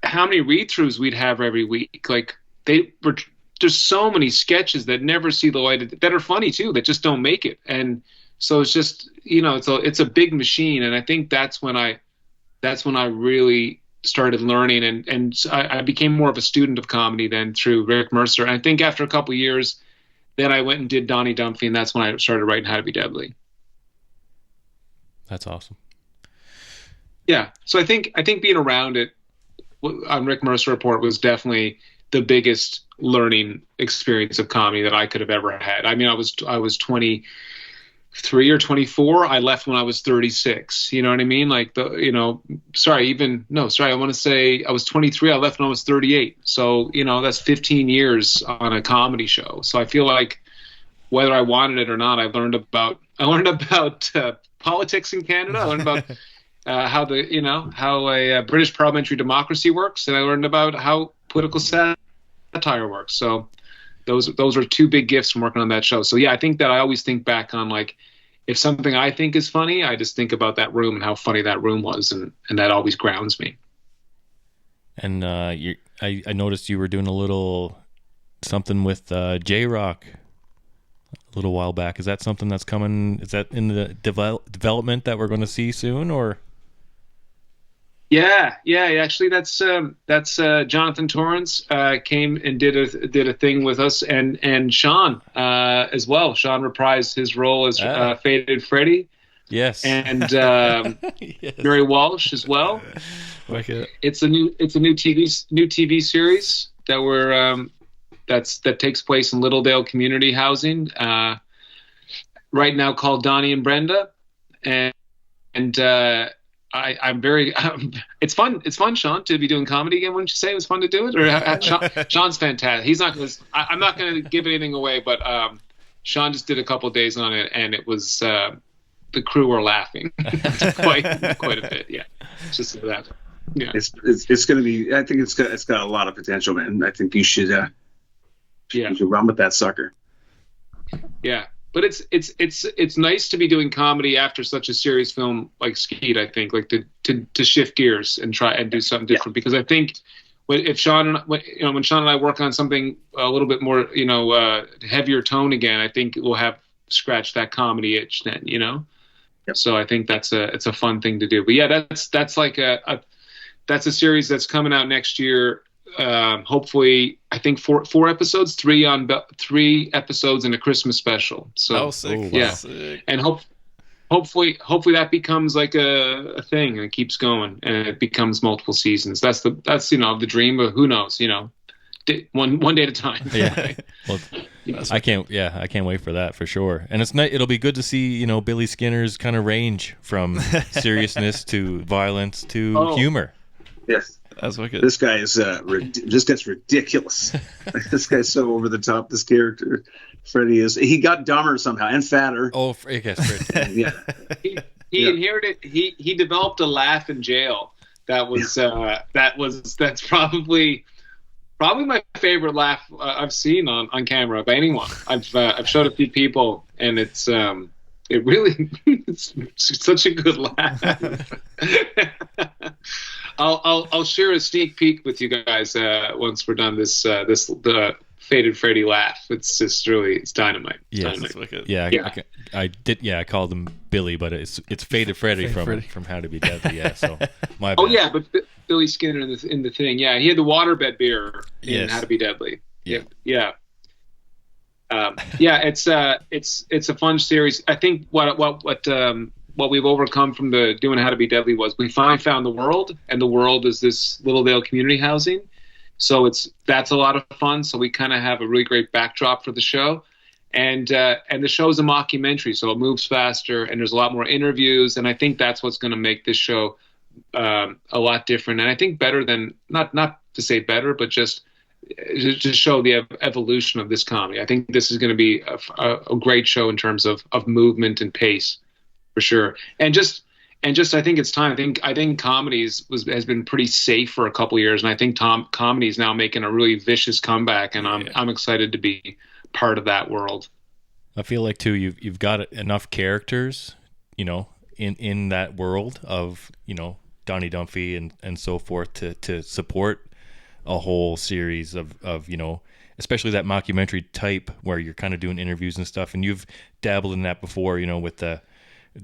how many read-throughs we'd have every week. Like there's so many sketches that never see the light, that are funny too, that just don't make it. And so it's just, it's a big machine. And I think that's when I really started learning, and I became more of a student of comedy then through Rick Mercer. And I think after a couple of years, then I went and did Donnie Dumphy, and that's when I started writing How to Be Deadly. That's awesome. Yeah, so I think being around it on Rick Mercer Report was definitely the biggest learning experience of comedy that I could have ever had. I mean, I was 23 or 24. I left when I was 36. You know what I mean? Like I want to say I was 23. I left when I was 38. So that's 15 years on a comedy show. So I feel like whether I wanted it or not, I learned about politics in Canada. I learned about how a British parliamentary democracy works, and I learned about how political satire works. So those are 2 big gifts from working on that show. So yeah, I think that I always think back on, like, if something I think is funny, I just think about that room and how funny that room was, and that always grounds me. And I noticed you were doing a little something with J-Rock a little while back. Is that something that's coming? Is that in the development that we're going to see soon, or? Yeah. Actually, that's Jonathan Torrance came and did a thing with us, and Sean as well. Sean reprised his role as Faded Freddy. Yes. And Yes. Mary Walsh as well. Wicked. It's a new TV series that takes place in Littledale Community Housing right now, called Donnie and Brenda, and I'm very. It's fun. It's fun, Sean, to be doing comedy again. Wouldn't you say it was fun to do it? Or Sean's fantastic. He's not. I'm not going to give anything away, but Sean just did a couple of days on it, and it was the crew were laughing quite a bit. Yeah, just that. Yeah, it's going to be. I think it's got a lot of potential, man. I think you should you should run with that sucker. Yeah. But it's nice to be doing comedy after such a serious film like Skeet. I think, like, to shift gears and try and do something different, because I think when Sean and I work on something a little bit more heavier tone again, I think we'll have scratched that comedy itch then, Yep. So I think it's a fun thing to do. But yeah, that's like that's a series that's coming out next year. Hopefully, I think four episodes, three episodes and a Christmas special. So sick. Yeah, Sick. and hopefully that becomes like a thing and it keeps going and it becomes multiple seasons. That's the dream, but who knows? One day at a time. Yeah. Well, I can't wait for that for sure. And it'll be good to see Billy Skinner's kind of range from seriousness to violence to humor. Yes. That's wicked. This guy is this guy's ridiculous. This guy's so over the top. This character, Freddy is. He got dumber somehow and fatter. Oh, I guess Freddy. Yeah. He inherited. He developed a laugh in jail. That's probably my favorite laugh I've seen on camera by anyone. I've showed a few people, and it's it really it's such a good laugh. I'll share a sneak peek with you guys once we're done the Faded Freddy laugh. It's just really it's dynamite. Yes, that's wicked. Yeah, I did. Yeah, I called him Billy, but it's Faded Freddy from How to Be Deadly. Yeah, so my bad. Oh yeah, but Billy Skinner in the thing. Yeah, he had the waterbed beer in How to Be Deadly. Yeah. It's a fun series. I think what we've overcome from the doing How to Be Deadly was we finally found the world, and the world is this Littledale community housing. So that's a lot of fun. So we kind of have a really great backdrop for the show, and the show is a mockumentary, so it moves faster, and there's a lot more interviews, and I think that's what's going to make this show a lot different, and I think better than not to say better, but just to show the evolution of this comedy. I think this is going to be a great show in terms of movement and pace, for sure. And just I think it's time. I think comedy has been pretty safe for a couple of years, and I think comedy is now making a really vicious comeback, and I'm excited to be part of that world. I feel like too you've got enough characters, in that world of Donnie Dumphy and so forth to support a whole series of especially that mockumentary type where you're kind of doing interviews and stuff, and you've dabbled in that before, with the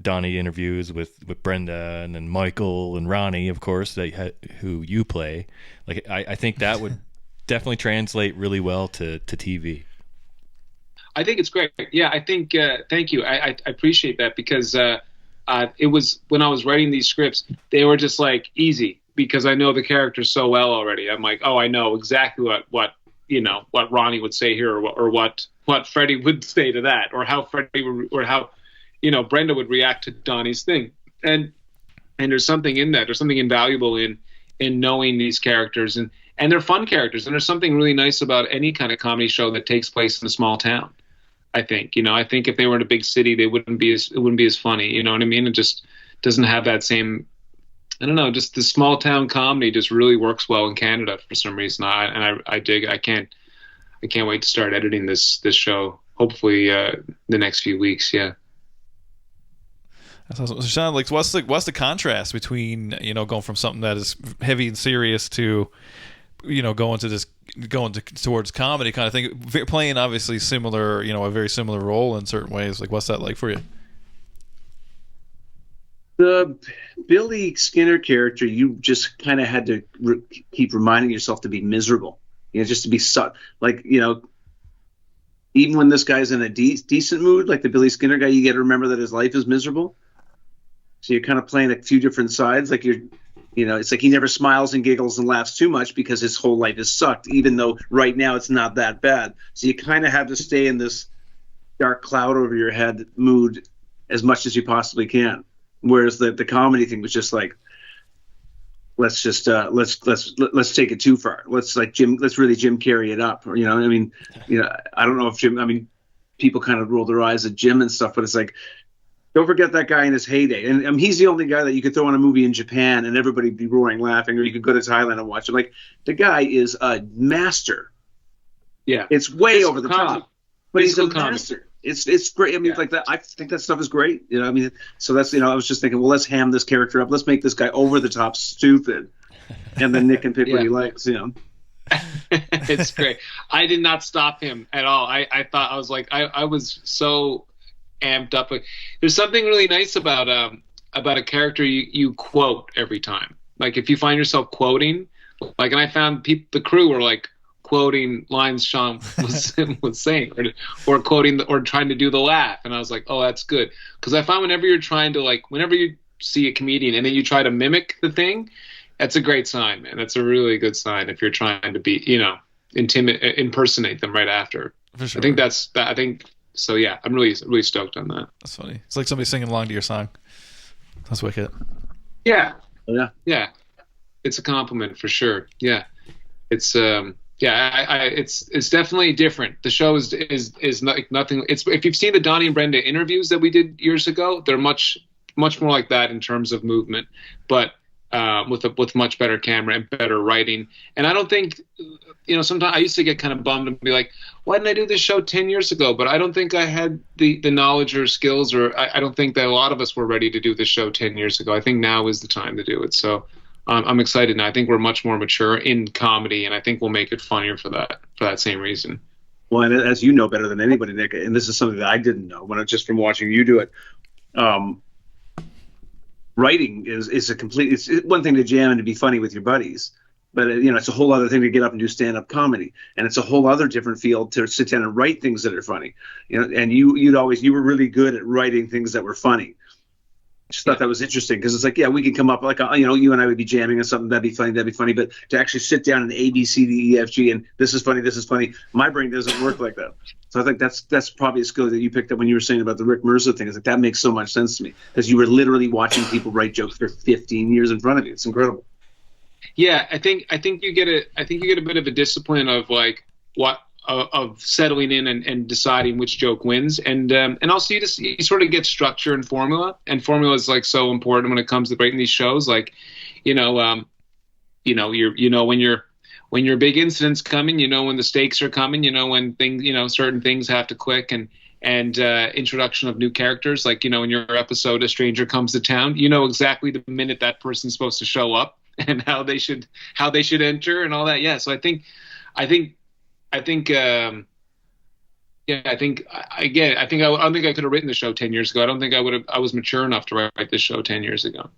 Donnie interviews with Brenda and then Michael and Ronnie, of course, who you play. Like I think that would definitely translate really well to TV. I think it's great. Yeah, I think thank you. I appreciate that, because it was when I was writing these scripts, they were just like easy because I know the characters so well already. I'm like, oh, I know exactly what Ronnie would say here, or what Freddie would say to that, or how Freddie would, or how Brenda would react to Donnie's thing. And there's something in that. There's something invaluable in knowing these characters, and they're fun characters. And there's something really nice about any kind of comedy show that takes place in a small town. I think, I think if they were in a big city, it wouldn't be as funny. You know what I mean? It just doesn't have that same, I don't know, just the small town comedy just really works well in Canada for some reason. I dig it. I can't wait to start editing this show. Hopefully the next few weeks. Yeah. That's awesome. So Sean, like, what's the contrast between going from something that is heavy and serious to going towards comedy kind of thing, playing obviously similar, a very similar role in certain ways. Like, what's that like for you? The Billy Skinner character, you just kind of had to keep reminding yourself to be miserable. Just to be like, even when this guy's in a decent mood, like the Billy Skinner guy, you got to remember that his life is miserable. So you're kind of playing a few different sides. Like it's like he never smiles and giggles and laughs too much because his whole life is sucked, even though right now it's not that bad. So you kind of have to stay in this dark cloud over your head mood as much as you possibly can. Whereas the comedy thing was just like, let's take it too far. Let's really Jim Carrey it up. I don't know if people kind of roll their eyes at Jim and stuff, but it's like, don't forget that guy in his heyday. And he's the only guy that you could throw in a movie in Japan and everybody be roaring laughing, or you could go to Thailand and watch it. Like, the guy is a master. Yeah. It's way over the top, but he's a master. It's great. Like that. I think that stuff is great. So that's, I was just thinking, well, let's ham this character up. Let's make this guy over the top stupid. And then Nick can pick what he likes, It's great. I did not stop him at all. I thought, I was like, I was so amped up. There's something really nice about a character you quote every time. Like, if you find yourself quoting, like, and I found the crew were like quoting lines Sean was saying, or quoting or trying to do the laugh, and I was like, oh, that's good, because I find whenever you're trying to, whenever you see a comedian and then you try to mimic the thing, that's a great sign, man. That's a really good sign if you're trying to be, impersonate them right after. For sure. I think so. Yeah, I'm really, really stoked on that. That's funny. It's like somebody singing along to your song. That's wicked. Yeah. Yeah. Yeah. It's a compliment for sure. Yeah. It's it's definitely different. The show is nothing. It's, if you've seen the Donnie and Brenda interviews that we did years ago, they're much more like that in terms of movement, but with much better camera and better writing. And I don't think, sometimes I used to get kind of bummed and be like, why didn't I do this show 10 years ago? But I don't think I had the knowledge or skills, or I don't think that a lot of us were ready to do this show 10 years ago. I think now is the time to do it. So I'm excited now. I think we're much more mature in comedy, and I think we'll make it funnier for that same reason. Well, and as you know better than anybody, Nick, and this is something that I didn't know just from watching you do it. Writing is it's one thing to jam and to be funny with your buddies, but it's a whole other thing to get up and do stand-up comedy, and it's a whole other different field to sit down and write things that are funny. And you were really good at writing things that were funny. Just thought that was interesting, because it's like, yeah, we can come up like, you and I would be jamming on something that'd be funny, but to actually sit down and A, B, C, D, E, F, G, and this is funny, my brain doesn't work like that. So I think that's probably a skill that you picked up when you were saying about the Rick Mercer thing. It's like, that makes so much sense to me, because you were literally watching people write jokes for 15 years in front of you. It's incredible. Yeah, I think you get a bit of a discipline of like of settling in and deciding which joke wins, and also you sort of get structure and formula is like so important when it comes to writing these shows. Like, when your big incident's coming, when the stakes are coming, when things, certain things have to click, and introduction of new characters, like, in your episode, A Stranger Comes to Town, exactly the minute that person's supposed to show up and how they should enter and all that. Yeah. So I think I don't think I could have written the show 10 years ago. I don't think I was mature enough to write this show 10 years ago.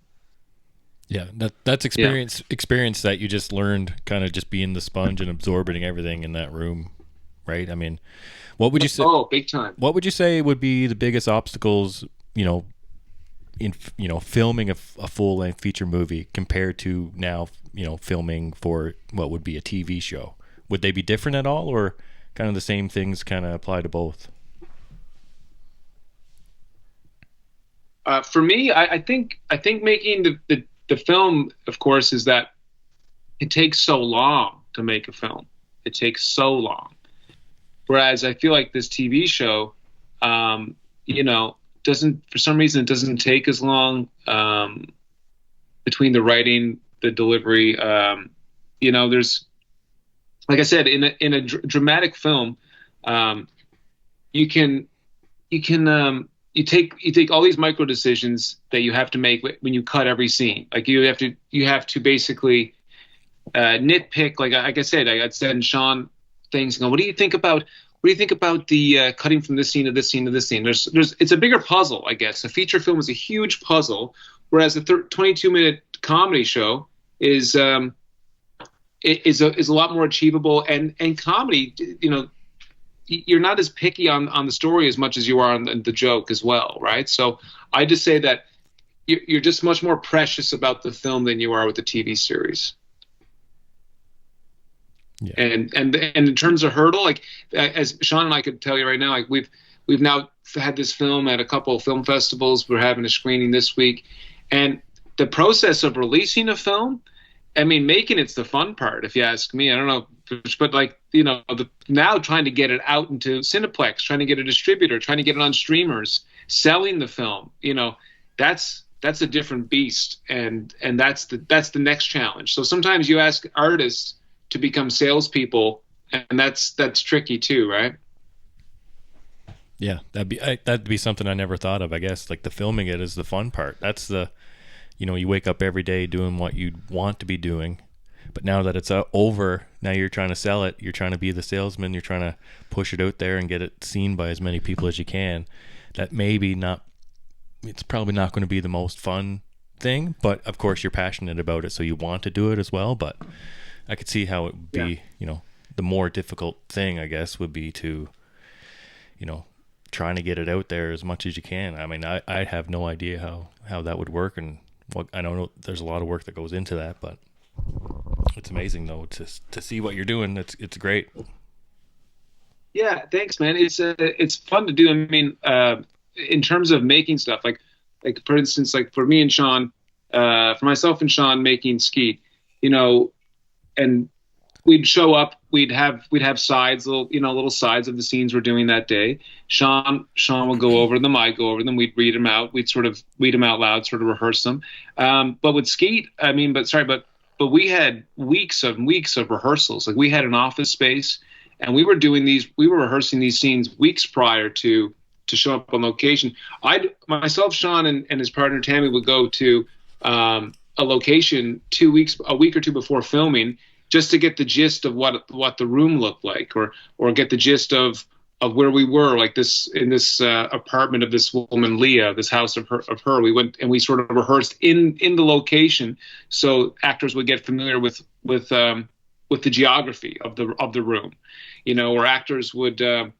Yeah, that's experience that you just learned, kind of just being the sponge and absorbing everything in that room, right? I mean, what would you say? Oh, big time. What would you say would be the biggest obstacles, in filming a full-length feature movie compared to now, filming for what would be a TV show? Would they be different at all, or kind of the same things kind of apply to both? For me, I think making the film, of course, is that it takes so long to make a film. It takes so long. Whereas I feel like this TV show, doesn't, for some reason, it doesn't take as long between the writing, the delivery. There's, like I said, in a dramatic film, you take all these micro decisions that you have to make when you cut every scene. Like you have to basically nitpick. Like I said, I'd send Sean things and go, what do you think about the cutting from this scene to this scene to this scene? It's a bigger puzzle, I guess. A feature film is a huge puzzle Whereas a 22-minute comedy show is a lot more achievable, and comedy, you're not as picky on the story as much as you are on the joke as well, right? So I just say that you're just much more precious about the film than you are with the TV series. Yeah. And in terms of hurdle, like as Sean and I could tell you right now, like we've now had this film at a couple of film festivals. We're having a screening this week, and the process of releasing a film, I mean, making it's the fun part, if you ask me. I don't know, but like, now trying to get it out into Cineplex, trying to get a distributor, trying to get it on streamers, selling the film, that's a different beast, and that's the next challenge. So sometimes you ask artists to become salespeople, and that's tricky too, right? Yeah, that'd be something I never thought of. I guess like the filming it is the fun part. That's the, you wake up every day doing what you want to be doing, but now that it's over, now you're trying to sell it. You're trying to be the salesman. You're trying to push it out there and get it seen by as many people as you can. That it's probably not going to be the most fun thing, but of course you're passionate about it, so you want to do it as well. But I could see how it would be, the more difficult thing, I guess, would be to, trying to get it out there as much as you can. I mean, I have no idea how that would work, and I don't know. There's a lot of work that goes into that, but it's amazing though to see what you're doing. It's great. Yeah, thanks, man. It's fun to do. I mean, in terms of making stuff, like for instance, like for me and Sean, for myself and Sean making Skeet, and we'd show up, we'd have sides, little sides of the scenes we're doing that day. Sean will go over them, I go over them, we'd read them out, we'd sort of read them out loud, sort of rehearse them. But with Skeet, but we had weeks of rehearsals. Like we had an office space, and we were rehearsing these scenes weeks prior to show up on location. Myself, Sean, and his partner Tammy would go to a location a week or two before filming, just to get the gist of what the room looked like, or get the gist of where we were, like in this apartment of this woman, Leah, this house of her. We went and we sort of rehearsed in the location, so actors would get familiar with the geography of the room, or actors would.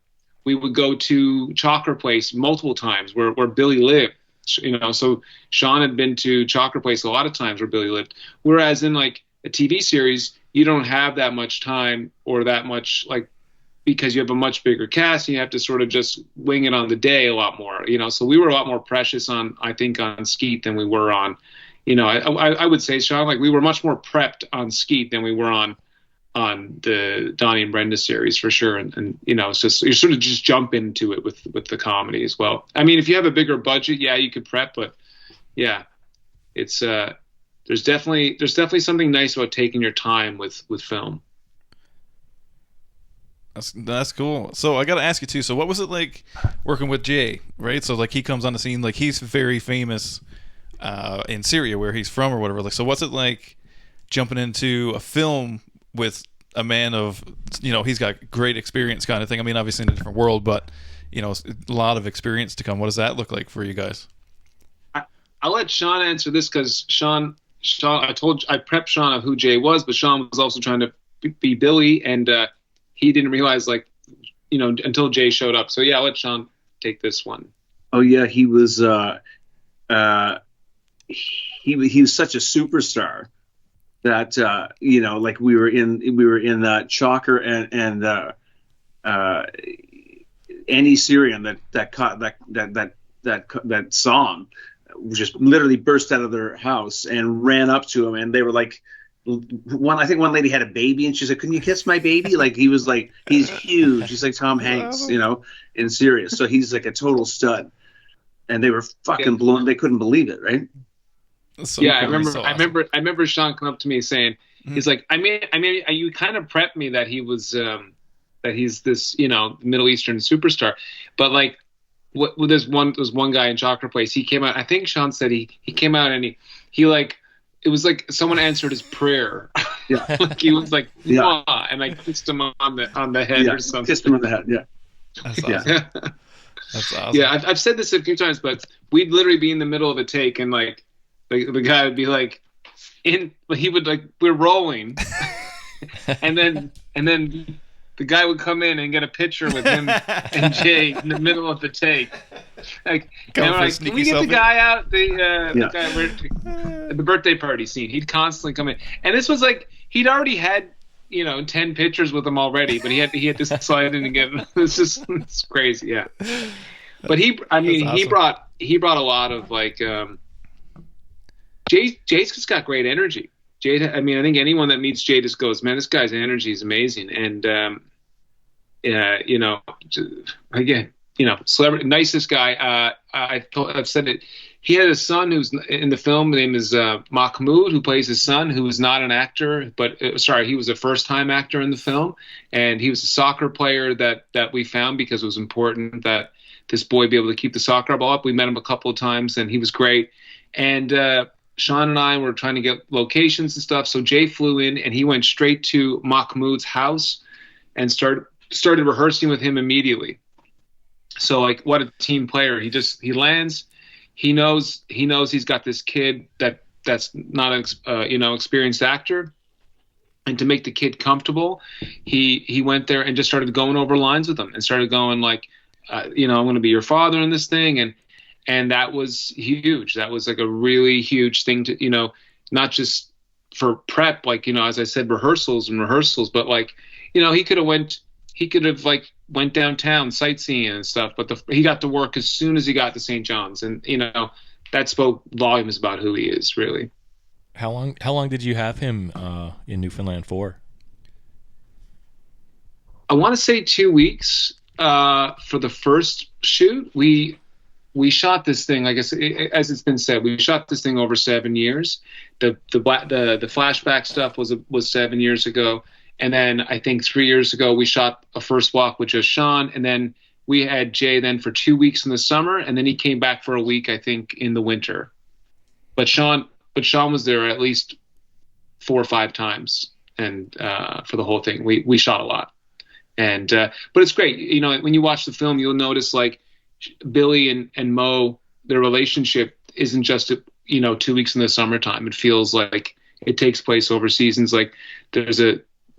We would go to Chalker Place multiple times where Billy lived, so Sean had been to Chalker Place a lot of times where Billy lived. Whereas in like a TV series, you don't have that much time or that much, like, because you have a much bigger cast and you have to sort of just wing it on the day a lot more, so we were a lot more precious on Skeet than we were on, I would say, Sean, like we were much more prepped on Skeet than we were on the Donnie and Brenda series for sure. And it's just, you sort of just jump into it with the comedy as well. I mean, if you have a bigger budget, yeah, you could prep, but yeah, it's, there's definitely something nice about taking your time with film. That's cool. So I got to ask you too. So what was it like working with Jay, right? So like he comes on the scene, like he's very famous in Syria where he's from or whatever. Like, so what's it like jumping into a film with a man of, he's got great experience kind of thing. I mean, obviously in a different world, but a lot of experience to come. What does that look like for you guys? I'll let Sean answer this because Sean, I prepped Sean of who Jay was, but Sean was also trying to be Billy, and he didn't realize, like, until Jay showed up. So yeah, I'll let Sean take this one. Oh yeah, he was he was such a superstar that like we were in Chalker and Andy Syrian that song just literally burst out of their house and ran up to him, and they were like, I think one lady had a baby and she said, "Can you kiss my baby?" Like he was like, he's huge. He's like Tom Hanks, in Syria. So he's like a total stud. And they were fucking blown. They couldn't believe it, right? So yeah, awesome. I remember Sean come up to me saying, he's like, I mean, you kind of prepped me that he was, that he's this, Middle Eastern superstar, but like, there's one guy in Chalker Place. He came out. I think Sean said he came out and he like, it was like someone answered his prayer. Yeah. Like he was like, yeah. And I kissed him on the head or something. Kissed him on the head. Yeah. That's awesome. Yeah. That's awesome. Yeah, I've said this a few times, but we'd literally be in the middle of a take and like the guy would be like, he would like, we're rolling, and then the guy would come in and get a picture with him and Jay in the middle of the take. Like, and we're like, can we get the guy out? The guy the birthday party scene. He'd constantly come in, and this was like he'd already had 10 pictures with him already, but he had to slide in again. It's crazy, yeah. But awesome. he brought a lot of like. Jay's just got great energy. Jay, I think anyone that meets Jay just goes, man, this guy's energy is amazing, and again, celebrity, nicest guy. I've said it. He had a son who's in the film. The name is Mahmoud, who plays his son, who is not an actor, but he was a first-time actor in the film, and he was a soccer player that we found because it was important that this boy be able to keep the soccer ball up. We met him a couple of times, and he was great. And Sean and I were trying to get locations and stuff, so Jay flew in, and he went straight to Mahmoud's house and started rehearsing with him immediately. So like, what a team player! He lands. He knows he's got this kid that's not an experienced actor, and to make the kid comfortable, he went there and just started going over lines with him and started going like, I'm going to be your father in this thing, and that was huge. That was like a really huge thing to not just for prep, like as I said, rehearsals, but like he could have went downtown sightseeing and stuff, but he got to work as soon as he got to St. John's, and that spoke volumes about who he is, really. How long did you have him in Newfoundland for? I want to say 2 weeks for the first shoot. We shot this thing, I guess, as it's been said, we shot this thing over 7 years. The flashback stuff was 7 years ago. And then I think 3 years ago, we shot a first walk with just Sean. And then we had Jay then for 2 weeks in the summer. And then he came back for a week, I think, in the winter. But Sean was there at least 4 or 5 times. And for the whole thing, we shot a lot. And but it's great. When you watch the film, you'll notice like Billy and Mo, their relationship isn't just 2 weeks in the summertime. It feels like it takes place over seasons. Like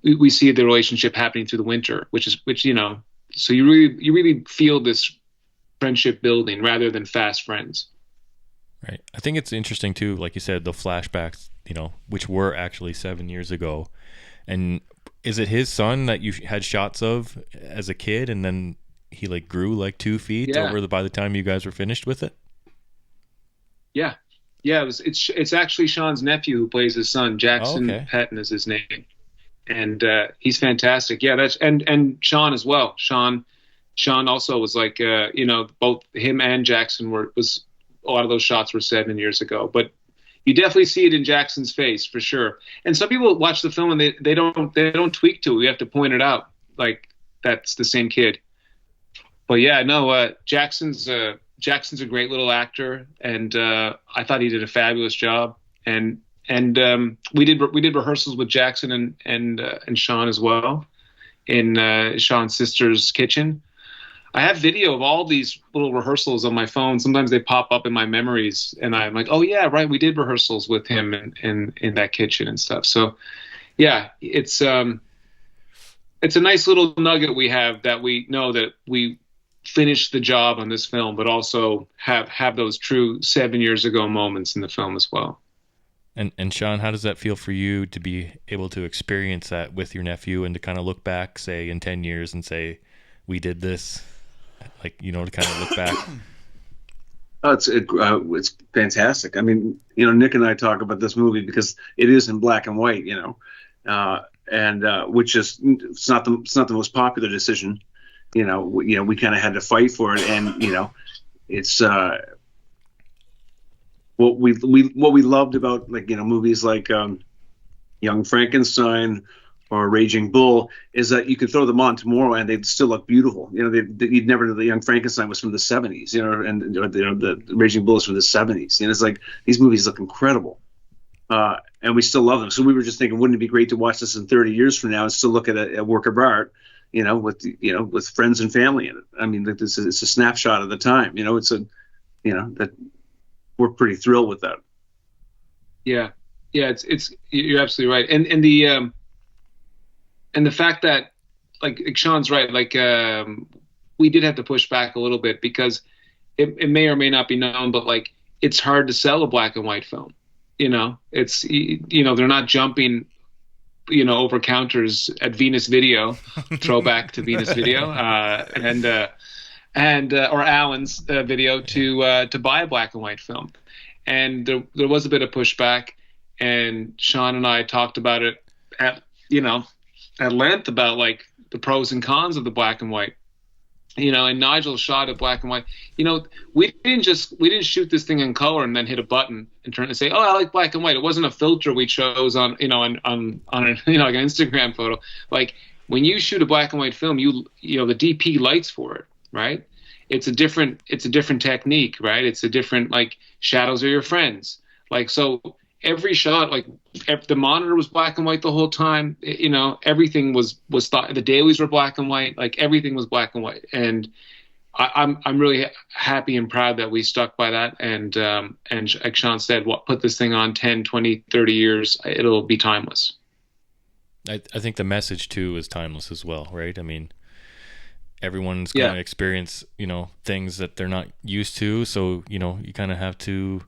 we see the relationship happening through the winter, which so you really feel this friendship building rather than fast friends. Right. I think it's interesting too, like you said, the flashbacks, which were actually 7 years ago. And is it his son that you had shots of as a kid, and then he like grew like 2 feet by the time you guys were finished with it? Yeah. It's actually Sean's nephew who plays his son. Jackson Petten is his name. And he's fantastic. Yeah, and Sean as well. Sean also was like both him and Jackson was a lot of those shots were 7 years ago. But you definitely see it in Jackson's face for sure. And some people watch the film and they don't tweak to it. We have to point it out like that's the same kid. But yeah, no, Jackson's a great little actor, and I thought he did a fabulous job. And we did rehearsals with Jackson and Sean as well in Sean's sister's kitchen. I have video of all these little rehearsals on my phone. Sometimes they pop up in my memories, and I'm like, oh yeah, right, we did rehearsals with him in that kitchen and stuff. So yeah, it's a nice little nugget we have that we know that we finished the job on this film, but also have those true 7 years ago moments in the film as well. And Sean, how does that feel for you to be able to experience that with your nephew and to kind of look back, say, in 10 years and say, we did this, like, to kind of look back? Oh, it's fantastic. I mean, Nick and I talk about this movie because it is in black and white, and which is it's not the most popular decision. We kind of had to fight for it, and it's what we loved about movies like Young Frankenstein or Raging Bull is that you could throw them on tomorrow and they'd still look beautiful. You'd never know the Young Frankenstein was from the 70s, and the Raging Bull is from the 70s. It's like these movies look incredible, and we still love them. So we were just thinking, wouldn't it be great to watch this in 30 years from now and still look at a work of art, with friends and family in it. I mean, it's a snapshot of the time. That we're pretty thrilled with that. Yeah, it's you're absolutely right, and the fact that like Sean's right, like we did have to push back a little bit because it may or may not be known, but like it's hard to sell a black and white film. It's they're not jumping over counters at Venus Video, throwback to Venus Video, and or Allen's Video to buy a black and white film. And there was a bit of pushback, and Sean and I talked about it at length about like the pros and cons of the black and white. And Nigel shot it black and white. We didn't shoot this thing in color and then hit a button and turn and say, "Oh, I like black and white." It wasn't a filter we chose on like an Instagram photo. Like when you shoot a black and white film, the DP lights for it, right? It's a different technique, right? It's a different, like, shadows are your friends. Like, so every shot, like the monitor was black and white the whole time. Everything was thought. The dailies were black and white. Like everything was black and white. And I'm really happy and proud that we stuck by that. And like Sean said, put this thing on 10, 20, 30 years, it'll be timeless. I think the message too is timeless as well, right? I mean, everyone's going to experience, things that they're not used to. So, you kind of have to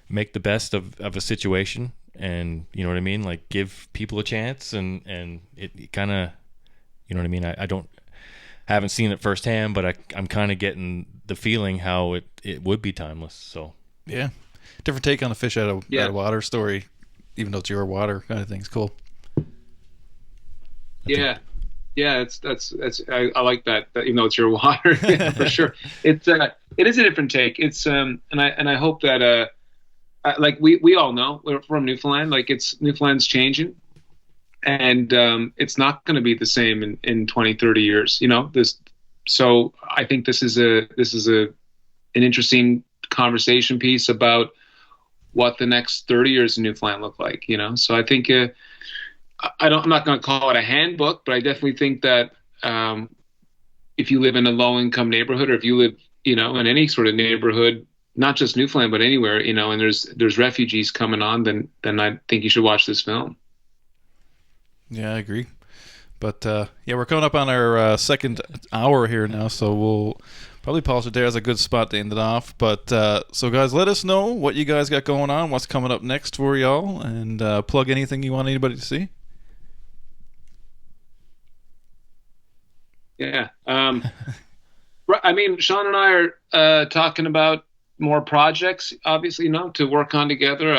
make the best of a situation, and you know what I mean? Like give people a chance, and it kind of, you know what I mean? I haven't seen it firsthand, but I'm kind of getting the feeling how it would be timeless. So yeah, different take on a fish out of water story, even though it's your water kind of thing. It's cool. Yeah, that's I like that even though it's your water, for sure. It is a different take. It's and I hope that like we all know we're from Newfoundland. Like Newfoundland's changing, and it's not going to be the same in 20, 30 years. So I think this is an interesting conversation piece about what the next 30 years in Newfoundland look like. So I think. I'm not going to call it a handbook, but I definitely think that if you live in a low-income neighborhood, or if you live, in any sort of neighborhood, not just Newfoundland, but anywhere, and there's refugees coming on, then I think you should watch this film. Yeah, I agree. But we're coming up on our second hour here now, so we'll probably pause it there as a good spot to end it off. But so guys, let us know what you guys got going on, what's coming up next for y'all, and plug anything you want anybody to see. Yeah. I mean, Sean and I are talking about more projects, obviously, to work on together.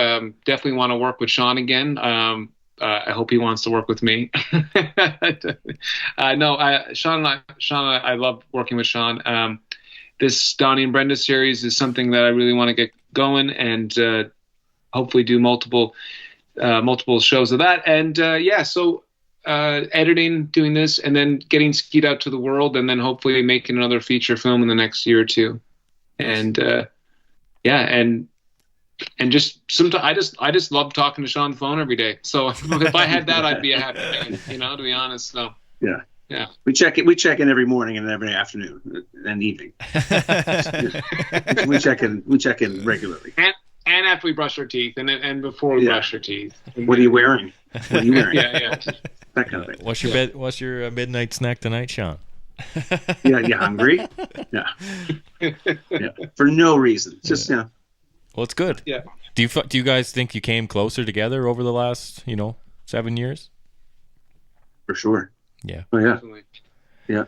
Definitely want to work with Sean again. I hope he wants to work with me. Sean and I love working with Sean. This Donnie and Brenda series is something that I really want to get going, and hopefully do multiple shows of that. And so editing, doing this, and then getting Skeet out to the world, and then hopefully making another feature film in the next year or two. And and just sometimes I just love talking to Sean on the phone every day. So if I had that, I'd be a happy man, to be honest. So yeah. We check in every morning and every afternoon and evening. we check in regularly. And after we brush our teeth, and before we brush our teeth. What are you wearing? Yeah. That kind of thing. What's your midnight snack tonight, Sean? Yeah, you hungry? Yeah. For no reason. Just Well, it's good. Yeah. Do you guys think you came closer together over the last 7 years? For sure. Yeah. Oh yeah. Definitely. Yeah.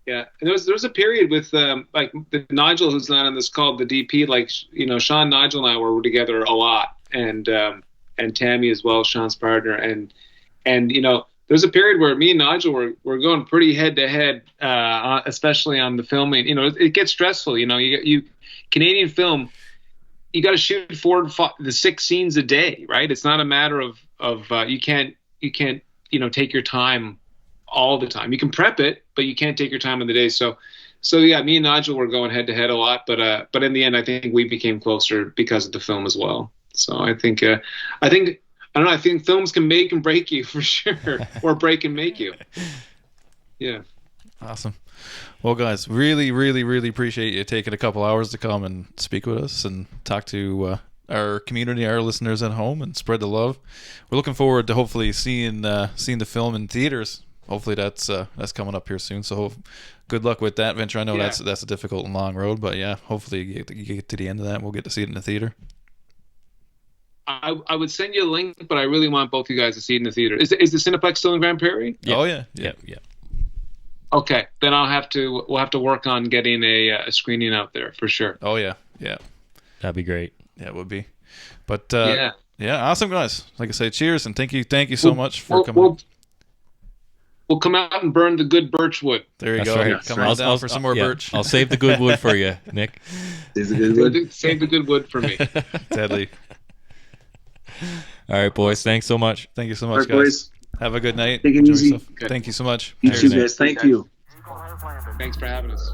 Yeah, and there was a period with like the Nigel, who's not on this call, the DP. Like Sean, Nigel, and I were together a lot, and Tammy as well, Sean's partner, and there's a period where me and Nigel were going pretty head to head, especially on the filming. It gets stressful. You Canadian film, you got to shoot 6 scenes a day, right? It's not a matter of you can't take your time all the time. You can prep it, but you can't take your time in the day. So yeah, me and Nigel were going head to head a lot, but in the end, I think we became closer because of the film as well. So I think films can make and break you for sure, or break and make you. Yeah. Awesome. Well, guys, really, really, really appreciate you taking a couple hours to come and speak with us and talk to our community, our listeners at home, and spread the love. We're looking forward to hopefully seeing the film in theaters. Hopefully that's coming up here soon. So good luck with that venture. I know that's a difficult and long road, but yeah, hopefully you get to the end of that and we'll get to see it in the theater. I would send you a link, but I really want both you guys to see it in the theater. Is the Cineplex still in Grand Prairie? Yeah. Oh yeah. Okay, then we'll have to work on getting a screening out there for sure. Oh yeah. That'd be great. Yeah, it would be. But yeah, awesome guys. Like I say, cheers and thank you so much for coming. We'll come out and burn the good birch wood. There you That's go. right. Come on down for some more birch. I'll save the good wood for you, Nick. Save the good wood. Save the good wood for me. Deadly. All right, boys. Thanks so much. Thank you so All much, right, guys. boys. Have a good night. Take it Enjoy easy. yourself. Okay. Thank you so much. You Cheers. too, guys. Thank you. Thanks for having us.